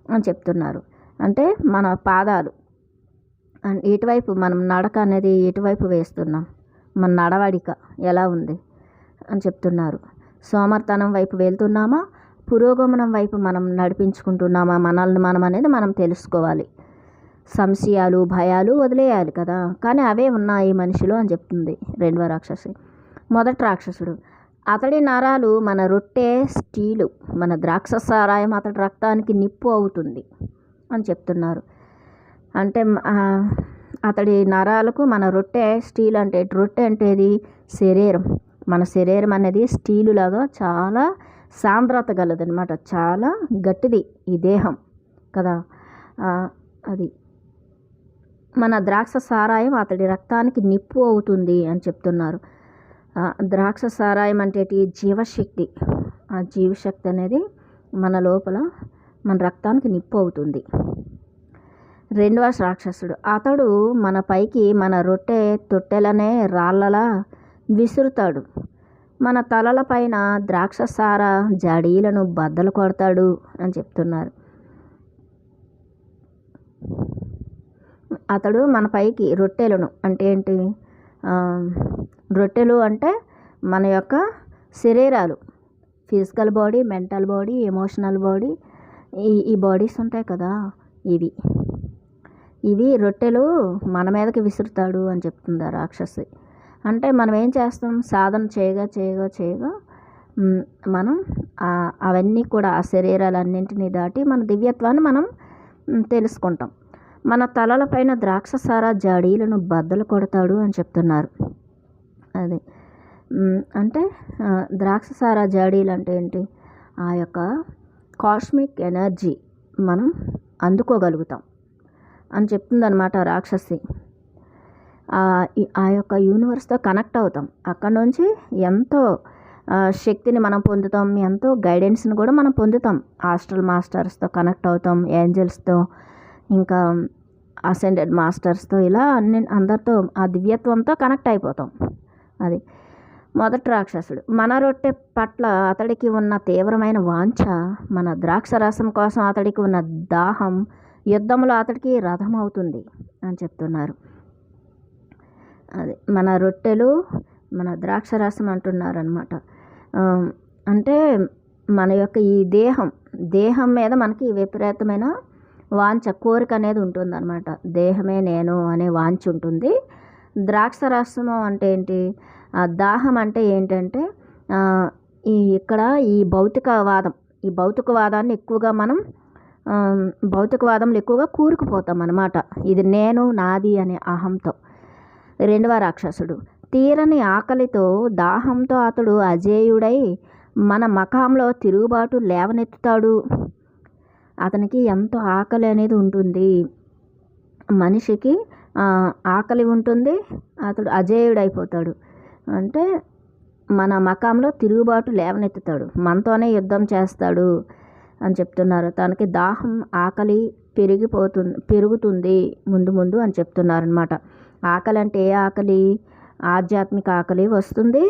అని చెప్తున్నారు. అంటే మన పాదాలు ఇటువైపు మనం నడక అనేది ఎటువైపు వేస్తున్నాం, మన నడవడిక ఎలా ఉంది అని చెప్తున్నారు. సోమర్తనం వైపు వెళ్తున్నామా, పురోగమనం వైపు మనం నడిపించుకుంటున్నామా మనల్ని మనం అనేది మనం తెలుసుకోవాలి. సంశయాలు, భయాలు వదిలేయాలి కదా, కానీ అవే ఉన్నాయి మనిషిలో అని చెప్తుంది రెండవ రాక్షసి. మొదటి రాక్షసుడు, అతడి నరాలు మన రొట్టె స్టీలు, మన ద్రాక్ష సారాయం అతడి రక్తానికి నిప్పు అవుతుంది అని చెప్తున్నారు. అంటే అతడి నరాలకు మన రొట్టె స్టీల్. అంటే రొట్టె అంటే ఇది శరీరం. మన శరీరం అనేది స్టీలు లాగా చాలా సాంద్రత గలదనమాట, చాలా గట్టిది ఈ దేహం కదా. అది మన ద్రాక్ష సారాయం అతడి రక్తానికి నిప్పు అవుతుంది అని చెప్తున్నారు. ద్రాక్ష సారాయం అంటే జీవశక్తి. ఆ జీవశక్తి అనేది మన లోపల, మన రక్తానికి నిప్పు అవుతుంది. రెండవ రాక్షసుడు, అతడు మన పైకి మన రొట్టె తొట్టెలనే రాళ్ళలా విసురుతాడు. మన తలల పైన ద్రాక్షసార జాడీలను బద్దలు కొడతాడు అని చెప్తున్నారు. అతడు మన పైకి రొట్టెలను అంటే ఏంటి? రొట్టెలు అంటే మన యొక్క శరీరాలు, physical body, mental body, emotional body, ఈ బాడీస్ ఉంటాయి కదా, ఇవి రొట్టెలు మన మీదకి విసురుతాడు అని చెప్తుంది రాక్షసి. అంటే మనం ఏం చేస్తాం? సాధన చేయగా మనం అవన్నీ కూడా, ఆ శరీరాలన్నింటినీ దాటి మన దివ్యత్వాన్ని మనం తెలుసుకుంటాం. మన తలల పైన ద్రాక్షసార జాడీలను బద్దలు కొడతాడు అని చెప్తున్నారు. అది అంటే ద్రాక్షసార జాడీలు అంటే ఏంటి? ఆ యొక్క కాస్మిక్ ఎనర్జీ మనం అందుకోగలుగుతాం అని చెప్తుందనమాట రాక్షసి. ఆ యొక్క యూనివర్స్తో కనెక్ట్ అవుతాం. అక్కడ నుంచి ఎంతో శక్తిని మనం పొందుతాం, ఎంతో గైడెన్స్ని కూడా మనం పొందుతాం. ఆస్ట్రల్ మాస్టర్స్తో కనెక్ట్ అవుతాం, ఏంజల్స్తో, ఇంకా అసెండెడ్ మాస్టర్స్తో, ఇలా అందరితో ఆ దివ్యత్వంతో కనెక్ట్ అయిపోతాం. అది మొదటి రాక్షసుడు. మన రొట్టె పట్ల అతడికి ఉన్న తీవ్రమైన వాంఛ, మన ద్రాక్షరసం కోసం అతడికి ఉన్న దాహం యుద్ధంలో అతడికి రథం అవుతుంది అని చెప్తున్నారు. అది మన రొట్టెలు, మన ద్రాక్షరసం అంటున్నారనమాట. అంటే మన యొక్క ఈ దేహం మీద మనకి విపరీతమైన వాంఛ, కోరిక అనేది ఉంటుందన్నమాట. దేహమే నేను అనే వాంఛ ఉంటుంది. ద్రాక్షరసము అంటే ఏంటి? దాహం అంటే ఏంటంటే ఇక్కడ ఈ భౌతికవాదాన్ని ఎక్కువగా మనం భౌతికవాదంలో ఎక్కువగా కూరుకుపోతాం అన్నమాట. ఇది నేను, నాది అనే అహంతో. రెండవ రాక్షసుడు, తీరని ఆకలితో, దాహంతో అతడు అజేయుడై మన మఖంలో తిరుగుబాటు లేవనెత్తుతాడు. అతనికి ఎంతో ఆకలి అనేది ఉంటుంది. మనిషికి ఆకలి ఉంటుంది, అతడు అజేయుడైపోతాడు. అంటే మన మఖంలో తిరుగుబాటు లేవనెత్తుతాడు, మనతోనే యుద్ధం చేస్తాడు అని చెప్తున్నారు. తనకి దాహం, ఆకలి పెరుగుతుంది ముందు అని చెప్తున్నారు అనమాట. ఆకలి అంటే ఏ ఆకలి? ఆధ్యాత్మిక ఆకలి వస్తుంది,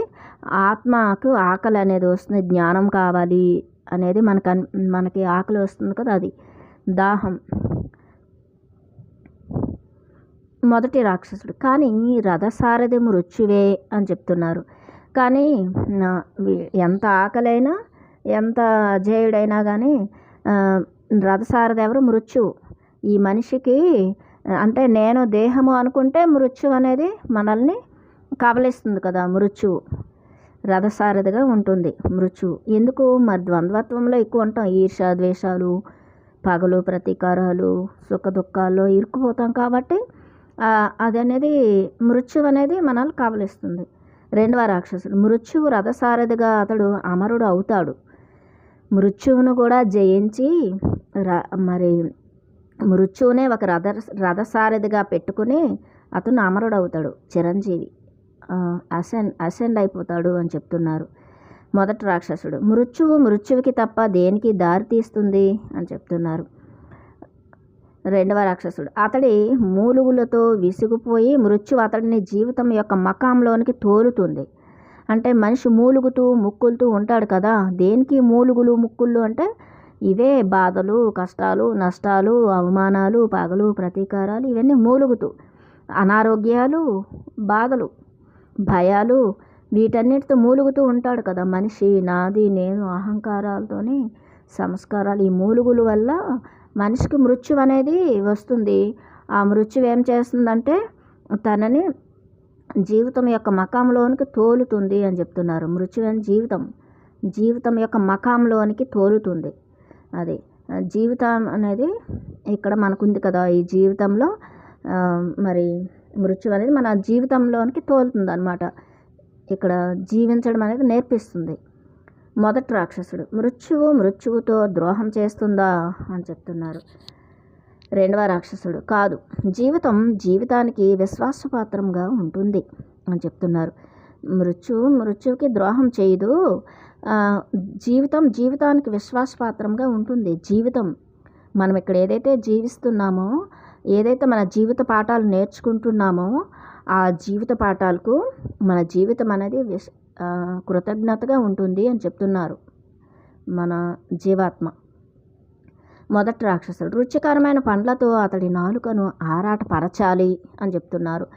ఆత్మకు ఆకలి అనేది వస్తుంది. జ్ఞానం కావాలి అనేది మనకి ఆకలి వస్తుంది కదా, అది దాహం. మొదటి రాక్షసుడు. కానీ రథసారథి మృత్యువే అని చెప్తున్నారు. కానీ ఎంత ఆకలైనా ఎంత అజేయుడైనా కానీ రథసారథి ఎవరు? మృత్యువు. ఈ మనిషికి అంటే నేను దేహము అనుకుంటే మృత్యువు అనేది మనల్ని కబలిస్తుంది కదా. మృత్యువు రథసారథిగా ఉంటుంది. మృత్యువు ఎందుకు? మరి ద్వంద్వత్వంలో ఎక్కువ ఉంటాం. ఈర్ష, ద్వేషాలు, పగలు, ప్రతీకారాలు, సుఖ దుఃఖాల్లో ఇరుక్కుపోతాం కాబట్టి అది అనేది మృత్యువు అనేది మనల్ని కబలిస్తుంది. రెండవ రాక్షసుడు. మృత్యువు రథసారథిగా అతడు అమరుడు అవుతాడు. మృత్యువును కూడా జయించి మరి మృత్యువునే ఒక రథసారథిగా పెట్టుకుని అతను అమరుడు అవుతాడు, చిరంజీవి, అసెండ్ అయిపోతాడు అని చెప్తున్నారు. మొదటి రాక్షసుడు. మృత్యువుకి తప్ప దేనికి దారి తీస్తుంది అని చెప్తున్నారు. రెండవ రాక్షసుడు. అతడి మూలుగులతో విసిగిపోయి మృత్యువు అతడిని జీవితం యొక్క మకాంలోనికి తోలుతుంది. అంటే మనిషి మూలుగుతూ ముక్కులుతూ ఉంటాడు కదా. దేనికి మూలుగులు ముక్కుళ్ళు అంటే ఇవే బాధలు, కష్టాలు, నష్టాలు, అవమానాలు, పగలు, ప్రతీకారాలు, ఇవన్నీ మూలుగుతూ, అనారోగ్యాలు, బాధలు, భయాలు, వీటన్నిటితో మూలుగుతూ ఉంటాడు కదా మనిషి. నాది నేను అహంకారాలతోని సంస్కారాలు, ఈ మూలుగుల వల్ల మనిషికి మృత్యు అనేది వస్తుంది. ఆ మృత్యు ఏం చేస్తుందంటే తనని జీవితం యొక్క మకాంలోనికి తోలుతుంది అని చెప్తున్నారు. మృత్యు అని జీవితం యొక్క మకాంలోనికి తోలుతుంది. అది జీవితం అనేది ఇక్కడ మనకుంది కదా. ఈ జీవితంలో మరి మృత్యు అనేది మన జీవితంలోనికి తోలుతుంది అన్నమాట. ఇక్కడ జీవించడం అనేది నేర్పిస్తుంది. మొదటి రాక్షసుడు. మృత్యువుతో ద్రోహం చేస్తుందా అని చెప్తున్నారు. రెండవ రాక్షసుడు. కాదు, జీవితానికి విశ్వాసపాత్రంగా ఉంటుంది అని చెప్తున్నారు. మృత్యువుకి ద్రోహం చేయదు. జీవితానికి విశ్వాసపాత్రంగా ఉంటుంది. మనం ఇక్కడ ఏదైతే జీవిస్తున్నామో, ఏదైతే మన జీవిత పాఠాలు నేర్చుకుంటున్నామో, ఆ జీవిత పాఠాలకు మన జీవితం అనేది కృతజ్ఞతగా ఉంటుంది అని చెప్తున్నారు మన జీవాత్మ. మొదటి రాక్షసుడు. రుచికరమైన పండ్లతో అతడి నాలుకను ఆరాటపరచాలి అని చెప్తున్నారు.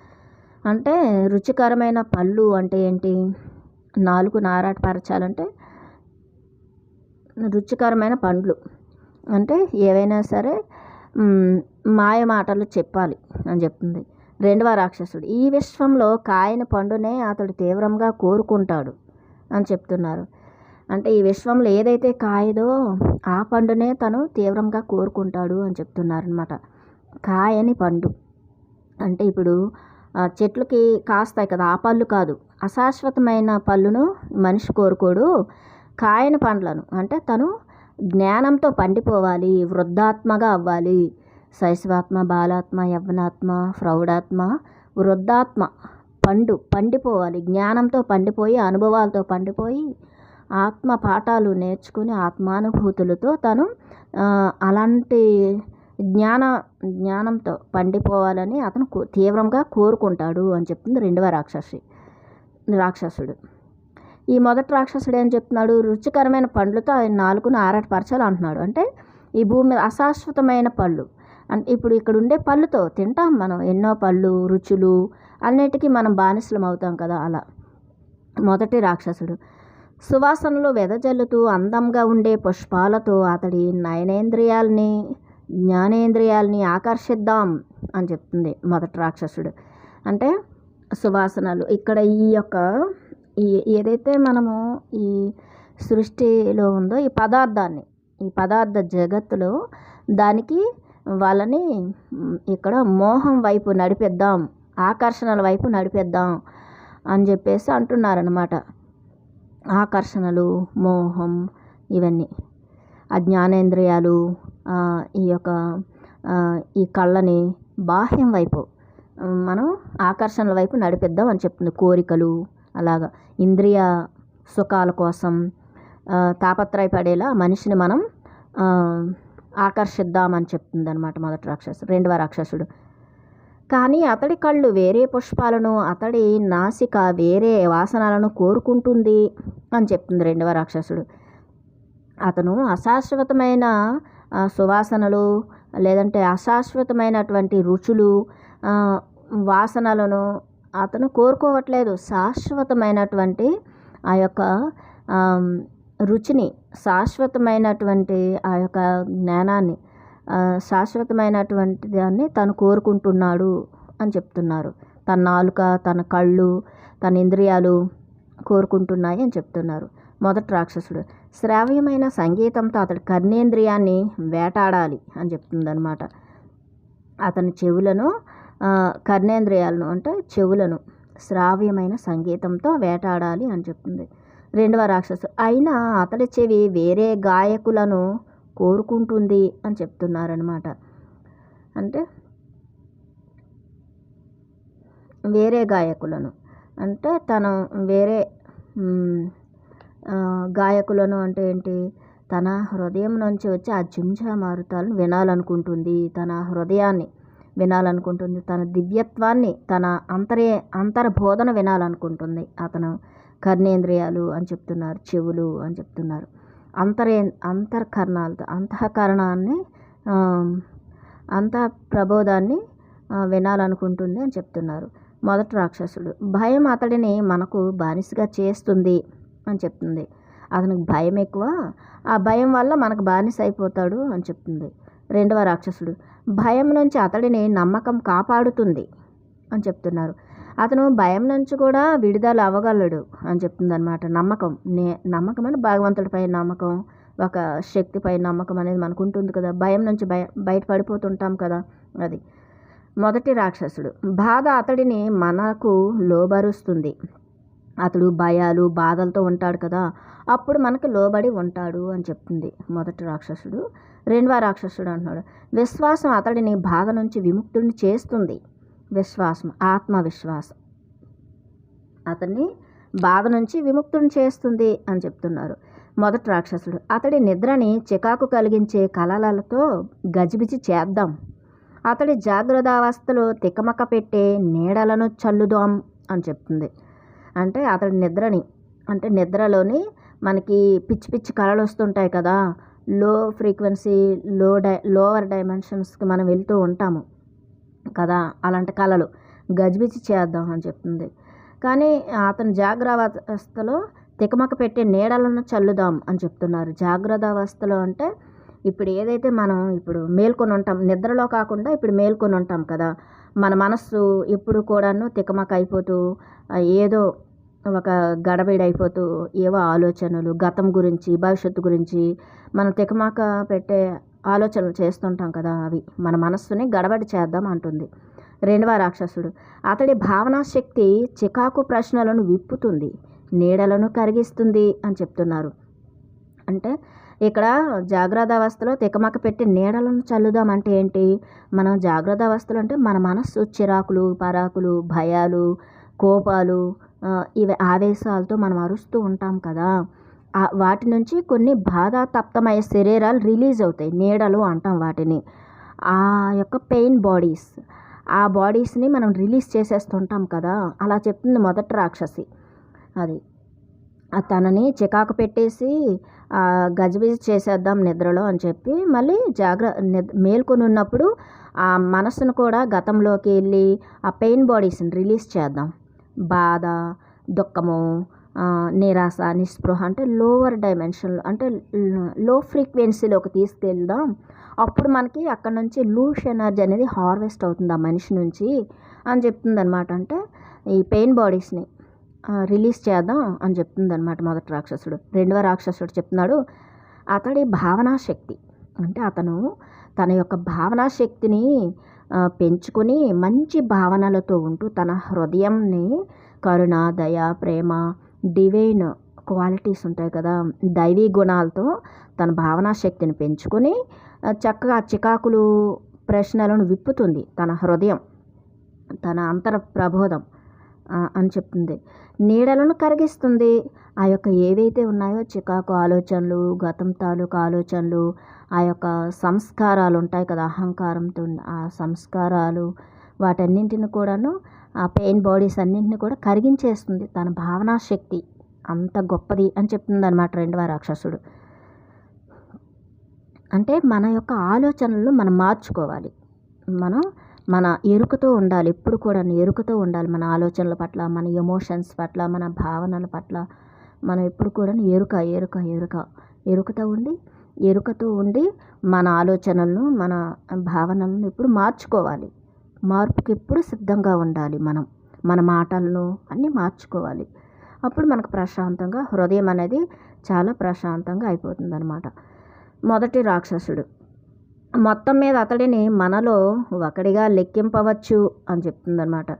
అంటే రుచికరమైన పళ్ళు అంటే ఏంటి? నాలుకను ఆరాటపరచాలంటే రుచికరమైన పండ్లు అంటే ఏవైనా సరే మాయ మాటలు చెప్పాలి అని చెప్తుంది. రెండవ రాక్షసుడు. ఈ విశ్వంలో కాయని పండునే అతడు తీవ్రంగా కోరుకుంటాడు అని చెప్తున్నారు. అంటే ఈ విశ్వంలో ఏదైతే కాయదో ఆ పండునే తను తీవ్రంగా కోరుకుంటాడు అని చెప్తున్నారు అనమాట. కాయని పండు అంటే ఇప్పుడు చెట్లకి కాస్తాయి కదా, ఆ పళ్ళు కాదు. అశాశ్వతమైన పళ్ళును మనిషి కోరుకోడు. కాయని పండ్లను అంటే తను జ్ఞానంతో పండిపోవాలి, వృద్ధాత్మగా అవ్వాలి. శైశవాత్మ, బాలాత్మ, యవ్వనాత్మ, ప్రౌఢాత్మ, వృద్ధాత్మ పండిపోవాలి. జ్ఞానంతో పండిపోయి, అనుభవాలతో పండిపోయి, ఆత్మ పాఠాలు నేర్చుకుని ఆత్మానుభూతులతో తను అలాంటి జ్ఞానంతో పండిపోవాలని అతను తీవ్రంగా కోరుకుంటాడు అని చెప్తుంది రెండవ రాక్షసుడు. ఈ మొదటి రాక్షసుడు ఏం చెప్తున్నాడు? రుచికరమైన పండ్లతో ఆయన నాలుకను ఆరాటపరచాలి అంటున్నాడు. అంటే ఈ భూమి మీద అశాశ్వతమైన పళ్ళు అంటే ఇప్పుడు ఇక్కడ ఉండే పళ్ళుతో తింటాం మనం ఎన్నో పళ్ళు, రుచులు, అన్నిటికీ మనం బానిసలం అవుతాం కదా. అలా మొదటి రాక్షసుడు. సువాసనలు వెదజల్లుతూ అందంగా ఉండే పుష్పాలతో అతడి నయనేంద్రియాలని, జ్ఞానేంద్రియాలని ఆకర్షిద్దాం అని చెప్తుంది మొదటి రాక్షసుడు. అంటే సువాసనలు ఇక్కడ ఏదైతే మనము ఈ సృష్టిలో ఉందో ఈ పదార్థ జగత్తులో దానికి వాళ్ళని ఇక్కడ మోహం వైపు నడిపిద్దాం, ఆకర్షణల వైపు నడిపిద్దాం అని చెప్పేసి అంటున్నారనమాట. ఆకర్షణలు, మోహం, ఇవన్నీ ఆ జ్ఞానేంద్రియాలు ఈ కళ్ళని బాహ్యం వైపు మనం ఆకర్షణల వైపు నడిపిద్దాం అని చెప్తుంది. కోరికలు అలాగా ఇంద్రియ సుఖాల కోసం తాపత్రయపడేలా మనిషిని మనం ఆకర్షిద్దామని చెప్తుంది అనమాట మొదటి రాక్షసుడు. రెండవ రాక్షసుడు. కానీ అతడి కళ్ళు వేరే పుష్పాలను, అతడి నాసిక వేరే వాసనలను కోరుకుంటుంది అని చెప్తుంది రెండవ రాక్షసుడు. అతను అశాశ్వతమైన సువాసనలు, లేదంటే అశాశ్వతమైనటువంటి రుచులు, వాసనలను అతను కోరుకోవట్లేదు. శాశ్వతమైనటువంటి ఆ యొక్క రుచిని, శాశ్వతమైనటువంటి ఆ యొక్క జ్ఞానాన్ని, శాశ్వతమైనటువంటి దాన్ని తను కోరుకుంటున్నాడు అని చెప్తున్నారు. తన నాలుక, తన కళ్ళు, తన ఇంద్రియాలు కోరుకుంటున్నాయి అని చెప్తున్నారు. మొదటి రాక్షసుడు శ్రావ్యమైన సంగీతంతో అతడి కర్ణేంద్రియాన్ని వేటాడాలి అని చెప్తుందనమాట. అతని చెవులను, కర్ణేంద్రియాలను అంటే చెవులను శ్రావ్యమైన సంగీతంతో వేటాడాలి అని చెప్తుంది. రెండవ రాక్షసు అయినా అతడి చెవి వేరే గాయకులను కోరుకుంటుంది అని చెప్తున్నారనమాట. అంటే వేరే గాయకులను అంటే తను వేరే గాయకులను అంటే ఏంటి, తన హృదయం నుంచి వచ్చి ఆ జింఝా మారుతాలను వినాలనుకుంటుంది, తన హృదయాన్ని వినాలనుకుంటుంది, తన దివ్యత్వాన్ని, తన అంతర్బోధన వినాలనుకుంటుంది. అతను కర్ణేంద్రియాలు అని చెప్తున్నారు, చెవులు అని చెప్తున్నారు. అంతఃకరణాలతో అంతఃకరణాన్ని, ప్రబోధాన్ని వినాలనుకుంటుంది అని చెప్తున్నారు. మొదటి రాక్షసుడు భయం అతడిని మనకు బానిసగా చేస్తుంది అని చెప్తుంది. అతనికి భయం ఎక్కువ, ఆ భయం వల్ల మనకు బానిస అయిపోతాడు అని చెప్తుంది. రెండవ రాక్షసుడు భయం నుంచి అతడిని నమ్మకం కాపాడుతుంది అని చెప్తున్నారు. అతను భయం నుంచి కూడా విడుదల అవ్వగలడు అని చెప్తుంది అనమాట. నమ్మకం అంటే భగవంతుడిపై నమ్మకం, ఒక శక్తిపై నమ్మకం అనేది మనకు ఉంటుంది కదా. భయం నుంచి బయటపడిపోతుంటాం కదా, అది. మొదటి రాక్షసుడు బాధ అతడిని మనకు లోబరుస్తుంది. అతడు భయాలు, బాధలతో ఉంటాడు కదా, అప్పుడు మనకు లోబడి ఉంటాడు అని చెప్తుంది మొదటి రాక్షసుడు. రెండవ రాక్షసుడు అంటున్నాడు విశ్వాసం అతడిని బాధ నుంచి విముక్తుడిని చేస్తుంది. విశ్వాసం, ఆత్మవిశ్వాసం అతన్ని బాధ నుంచి విముక్తుడిని చేస్తుంది అని చెప్తున్నారు. మొదటి రాక్షసుడు అతడి నిద్రని చికాకు కలిగించే కలలతో గజిబిజి చేద్దాం, అతడి జాగ్రత్తావస్థలో తికమక పెట్టే నీడలను చల్లుదాం అని చెప్తుంది. అంటే అతడి నిద్రని, అంటే నిద్రలోని మనకి పిచ్చి పిచ్చి కళలు వస్తుంటాయి కదా, లో ఫ్రీక్వెన్సీ, లోవర్ డైమెన్షన్స్కి మనం వెళ్తూ ఉంటాము కదా, అలాంటి కళలు గజిబిజి చేద్దాం అని చెప్తుంది. కానీ అతని జాగ్రత్తావస్థలో తికమక పెట్టే నీడలను చల్లుదాం అని చెప్తున్నారు. జాగ్రత్తావస్థలో అంటే ఇప్పుడు ఏదైతే మనం ఇప్పుడు మేల్కొని ఉంటాం, నిద్రలో కాకుండా ఇప్పుడు మేల్కొని ఉంటాం కదా, మన మనస్సు ఎప్పుడు కూడాను తికమక అయిపోతూ, ఏదో ఒక గడబిడైపోతూ, ఏవో ఆలోచనలు గతం గురించి, భవిష్యత్తు గురించి మనం తికమక పెట్టే ఆలోచనలు చేస్తుంటాం కదా, అవి మన మనస్సుని గడబడి చేద్దాం అంటుంది. రెండవ రాక్షసుడు అతడి భావనా శక్తి చికాకు ప్రశ్నలను విప్పుతుంది, నీడలను కరిగిస్తుంది అని చెప్తున్నారు. అంటే ఇక్కడ జాగ్రత్త అవస్థలో తికమక పెట్టి నీడలను చల్లుదాం అంటే ఏంటి, మనం జాగ్రత్త అవస్థలు అంటే మన మనస్సు చిరాకులు, పరాకులు, భయాలు, కోపాలు, ఇవి ఆవేశాలతో మనం అరుస్తూ ఉంటాం కదా, వాటి నుంచి కొన్ని బాధాతప్తమయ్యే శరీరాలు రిలీజ్ అవుతాయి, నీడలు అంటాం వాటిని. ఆ యొక్క పెయిన్ బాడీస్, ఆ బాడీస్ని మనం రిలీజ్ చేసేస్తుంటాం కదా, అలా చెప్తుంది మొదటి రాక్షసి. అది తనని చికాకు పెట్టేసి గజిబిజి చేసేద్దాం నిద్రలో అని చెప్పి, మళ్ళీ మేల్కొని ఉన్నప్పుడు ఆ మనసును కూడా గతంలోకి వెళ్ళి ఆ పెయిన్ బాడీస్ని రిలీజ్ చేద్దాం. బాధ, దుఃఖము, నిరాశ, నిస్పృహ అంటే లోవర్ డైమెన్షన్, అంటే లో ఫ్రీక్వెన్సీలోకి తీసుకెళ్దాం. అప్పుడు మనకి అక్కడ నుంచి లూష్ ఎనర్జీ అనేది హార్వెస్ట్ అవుతుంది ఆ మనిషి నుంచి అని చెప్తుంది అనమాట. అంటే ఈ పెయిన్ బాడీస్ని రిలీజ్ చేద్దాం అని చెప్తుంది అనమాట మొదటి రాక్షసుడు. రెండవ రాక్షసుడు చెప్తున్నాడు అతడి భావనా శక్తి, అంటే అతను తన యొక్క భావనా శక్తిని పెంచుకొని మంచి భావనలతో ఉంటూ తన హృదయంని కరుణ, దయ, ప్రేమ, డివైన్ క్వాలిటీస్ ఉంటాయి కదా, దైవీ గుణాలతో తన భావనా శక్తిని పెంచుకొని చక్కగా చికాకులు ప్రశ్నలను విప్పుతుంది తన హృదయం, తన అంతర ప్రబోధం అని చెప్తుంది. నీడలను కరిగిస్తుంది, ఆ యొక్క ఏవైతే ఉన్నాయో చికాకు ఆలోచనలు, గతం తాలూకు ఆలోచనలు, ఆ యొక్క సంస్కారాలు ఉంటాయి కదా, అహంకారంతో ఆ సంస్కారాలు వాటన్నింటిని కూడాను ఆ పెయిన్ బాడీస్ అన్నింటిని కూడా కరిగించేస్తుంది. తన భావనా శక్తి అంత గొప్పది అని చెప్తుందనమాట రెండవ రాక్షసుడు. అంటే మన యొక్క ఆలోచనలను మనం మార్చుకోవాలి. మనం మన ఎరుకతో ఉండాలి. ఎప్పుడు కూడా ఎరుకతో ఉండాలి. మన ఆలోచనల పట్ల, మన ఎమోషన్స్ పట్ల, మన భావనల పట్ల మనం ఎప్పుడు కూడా ఎరుకతో ఉండి మన ఆలోచనలను, మన భావనలను ఎప్పుడు మార్చుకోవాలి. మార్పుకి ఎప్పుడు సిద్ధంగా ఉండాలి. మన మాటలను అన్నీ మార్చుకోవాలి. అప్పుడు మనకు ప్రశాంతంగా హృదయం అనేది చాలా ప్రశాంతంగా అయిపోతుందన్నమాట. మొదటి రాక్షసుడు మొత్తం మీద అతడిని మనలో ఒకడిగా లెక్కింపవచ్చు అని చెప్తుందన్నమాట.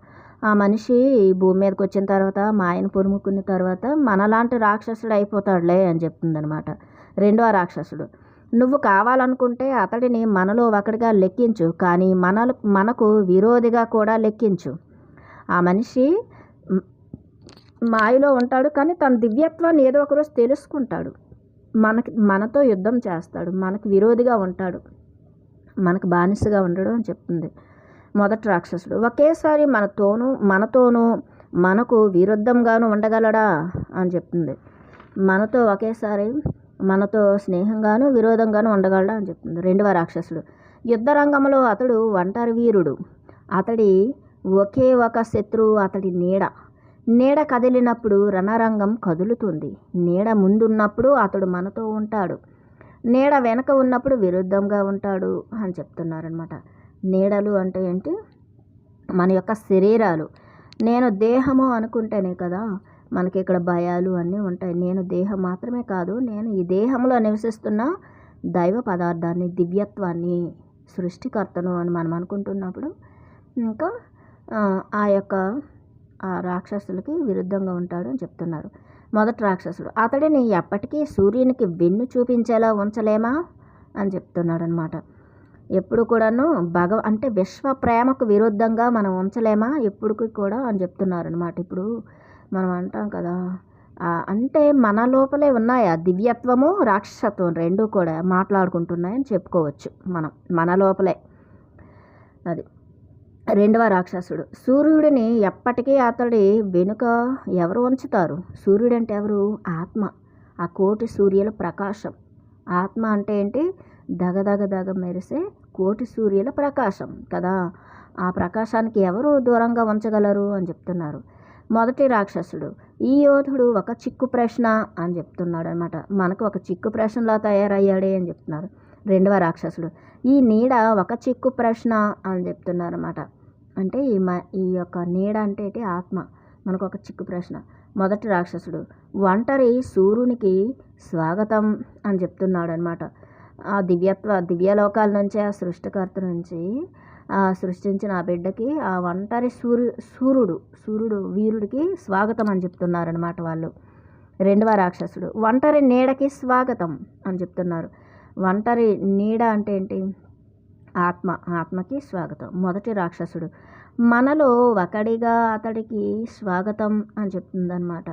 ఆ మనిషి భూమి మీదకి వచ్చిన తర్వాత మాయను పురుముకున్న తర్వాత మనలాంటి రాక్షసుడు అయిపోతాడులే అని చెప్తుందన్నమాట. రెండవ రాక్షసుడు నువ్వు కావాలనుకుంటే అతడిని మనలో ఒకడిగా లెక్కించు, కానీ మనకు విరోధిగా కూడా లెక్కించు. ఆ మనిషి మాయలో ఉంటాడు, కానీ తన దివ్యత్వాన్ని ఏదో ఒకరోజు తెలుసుకుంటాడు. మనతో యుద్ధం చేస్తాడు, మనకు విరోధిగా ఉంటాడు, మనకు బానిసగా ఉండడు అని చెప్తుంది. మొదటి రాక్షసుడు ఒకేసారి మనతోనూ మనకు విరుద్ధంగాను ఉండగలడా అని చెప్తుంది. మనతో స్నేహంగాను విరోధంగాను ఉండగలడా అని చెప్తుంది. రెండవ రాక్షసుడు యుద్ధ రంగంలో అతడు ఒంటరి వీరుడు. అతడి ఒకే ఒక శత్రువు అతడి నీడ కదిలినప్పుడు రణరంగం కదులుతుంది. నీడ ముందున్నప్పుడు అతడు మనతో ఉంటాడు, నీడ వెనక ఉన్నప్పుడు విరుద్ధంగా ఉంటాడు అని చెప్తున్నారనమాట. నీడలు అంటే ఏంటి? మన యొక్క శరీరాలు. నేను దేహము అనుకుంటేనే కదా మనకి ఇక్కడ భయాలు అన్నీ ఉంటాయి. నేను దేహం మాత్రమే కాదు, నేను ఈ దేహంలో నివసిస్తున్న దైవ పదార్థాన్ని, దివ్యత్వాన్ని, సృష్టికర్తను అని మనం అనుకుంటున్నప్పుడు ఇంకా ఆ రాక్షసులకి విరుద్ధంగా ఉంటాడు అని చెప్తున్నారు. మొదటి రాక్షసుడు అతడిని ఎప్పటికీ సూర్యునికి వెన్ను చూపించేలా ఉంచలేమా అని చెప్తున్నాడు అనమాట. ఎప్పుడు కూడాను అంటే విశ్వ ప్రేమకు విరుద్ధంగా మనం ఉంచలేమా ఎప్పుడుకి కూడా అని చెప్తున్నారు అనమాట. ఇప్పుడు మనం అంటాం కదా, అంటే మన లోపలే ఉన్నాయి ఆ దివ్యత్వము, రాక్షసత్వం రెండూ కూడా మాట్లాడుకుంటున్నాయని చెప్పుకోవచ్చు మనం, మన లోపలే. అది రెండవ రాక్షసుడు సూర్యుడిని ఎప్పటికీ అతడి వెనుక ఎవరు ఉంచుతారు? సూర్యుడు అంటే ఎవరు? ఆత్మ, ఆ కోటి సూర్యుల ప్రకాశం. ఆత్మ అంటే ఏంటి? దగ మెరిసే కోటి సూర్యుల ప్రకాశం కదా. ఆ ప్రకాశానికి ఎవరు దూరంగా ఉంచగలరు అని చెప్తున్నారు. మొదటి రాక్షసుడు ఈ యోధుడు ఒక చిక్కు ప్రశ్న అని చెప్తున్నాడు అనమాట. మనకు ఒక చిక్కు ప్రశ్నలా తయారయ్యాడే అని చెప్తున్నారు. రెండవ రాక్షసుడు ఈ నీడ ఒక చిక్కు ప్రశ్న అని చెప్తున్నారు అనమాట. అంటే ఈ యొక్క నీడ అంటే ఏంటి? ఆత్మ మనకు ఒక చిక్కు ప్రశ్న. మొదటి రాక్షసుడు ఒంటరి సూర్యునికి స్వాగతం అని చెప్తున్నాడు అనమాట. ఆ దివ్యలోకాల నుంచి, ఆ సృష్టికర్త నుంచి సృష్టించిన ఆ బిడ్డకి, ఆ ఒంటరి సూర్యుడు వీరుడికి స్వాగతం అని చెప్తున్నారనమాట వాళ్ళు. రెండవ రాక్షసుడు ఒంటరి నీడకి స్వాగతం అని చెప్తున్నారు. ఒంటరి నీడ అంటే ఏంటి? ఆత్మకి స్వాగతం. మొదటి రాక్షసుడు మనలో ఒకడిగా అతడికి స్వాగతం అని చెప్తుందన్నమాట.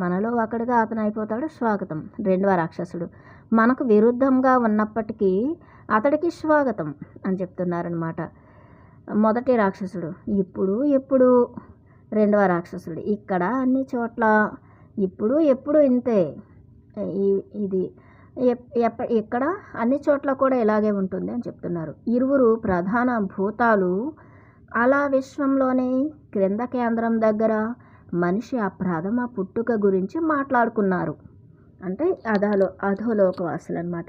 మనలో ఒకడిగా అతను అయిపోతాడు, స్వాగతం. రెండవ రాక్షసుడు మనకు విరుద్ధంగా ఉన్నప్పటికీ అతడికి స్వాగతం అని చెప్తున్నారనమాట. మొదటి రాక్షసుడు ఎప్పుడు. రెండవ రాక్షసుడు ఇక్కడ అన్ని చోట్ల ఎప్పుడు ఇంతే. ఇది ఇక్కడ అన్ని చోట్ల కూడా ఇలాగే ఉంటుంది అని చెప్తున్నారు. ఇరువురు ప్రధాన భూతాలు అలా విశ్వంలోనే క్రింద కేంద్రం దగ్గర మనిషి ఆ ప్రథమ పుట్టుక గురించి మాట్లాడుకున్నారు. అంటే అధోలోకవాసులు అన్నమాట.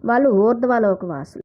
వాళ్ళు ఊర్ధ్వలోకవాసులు.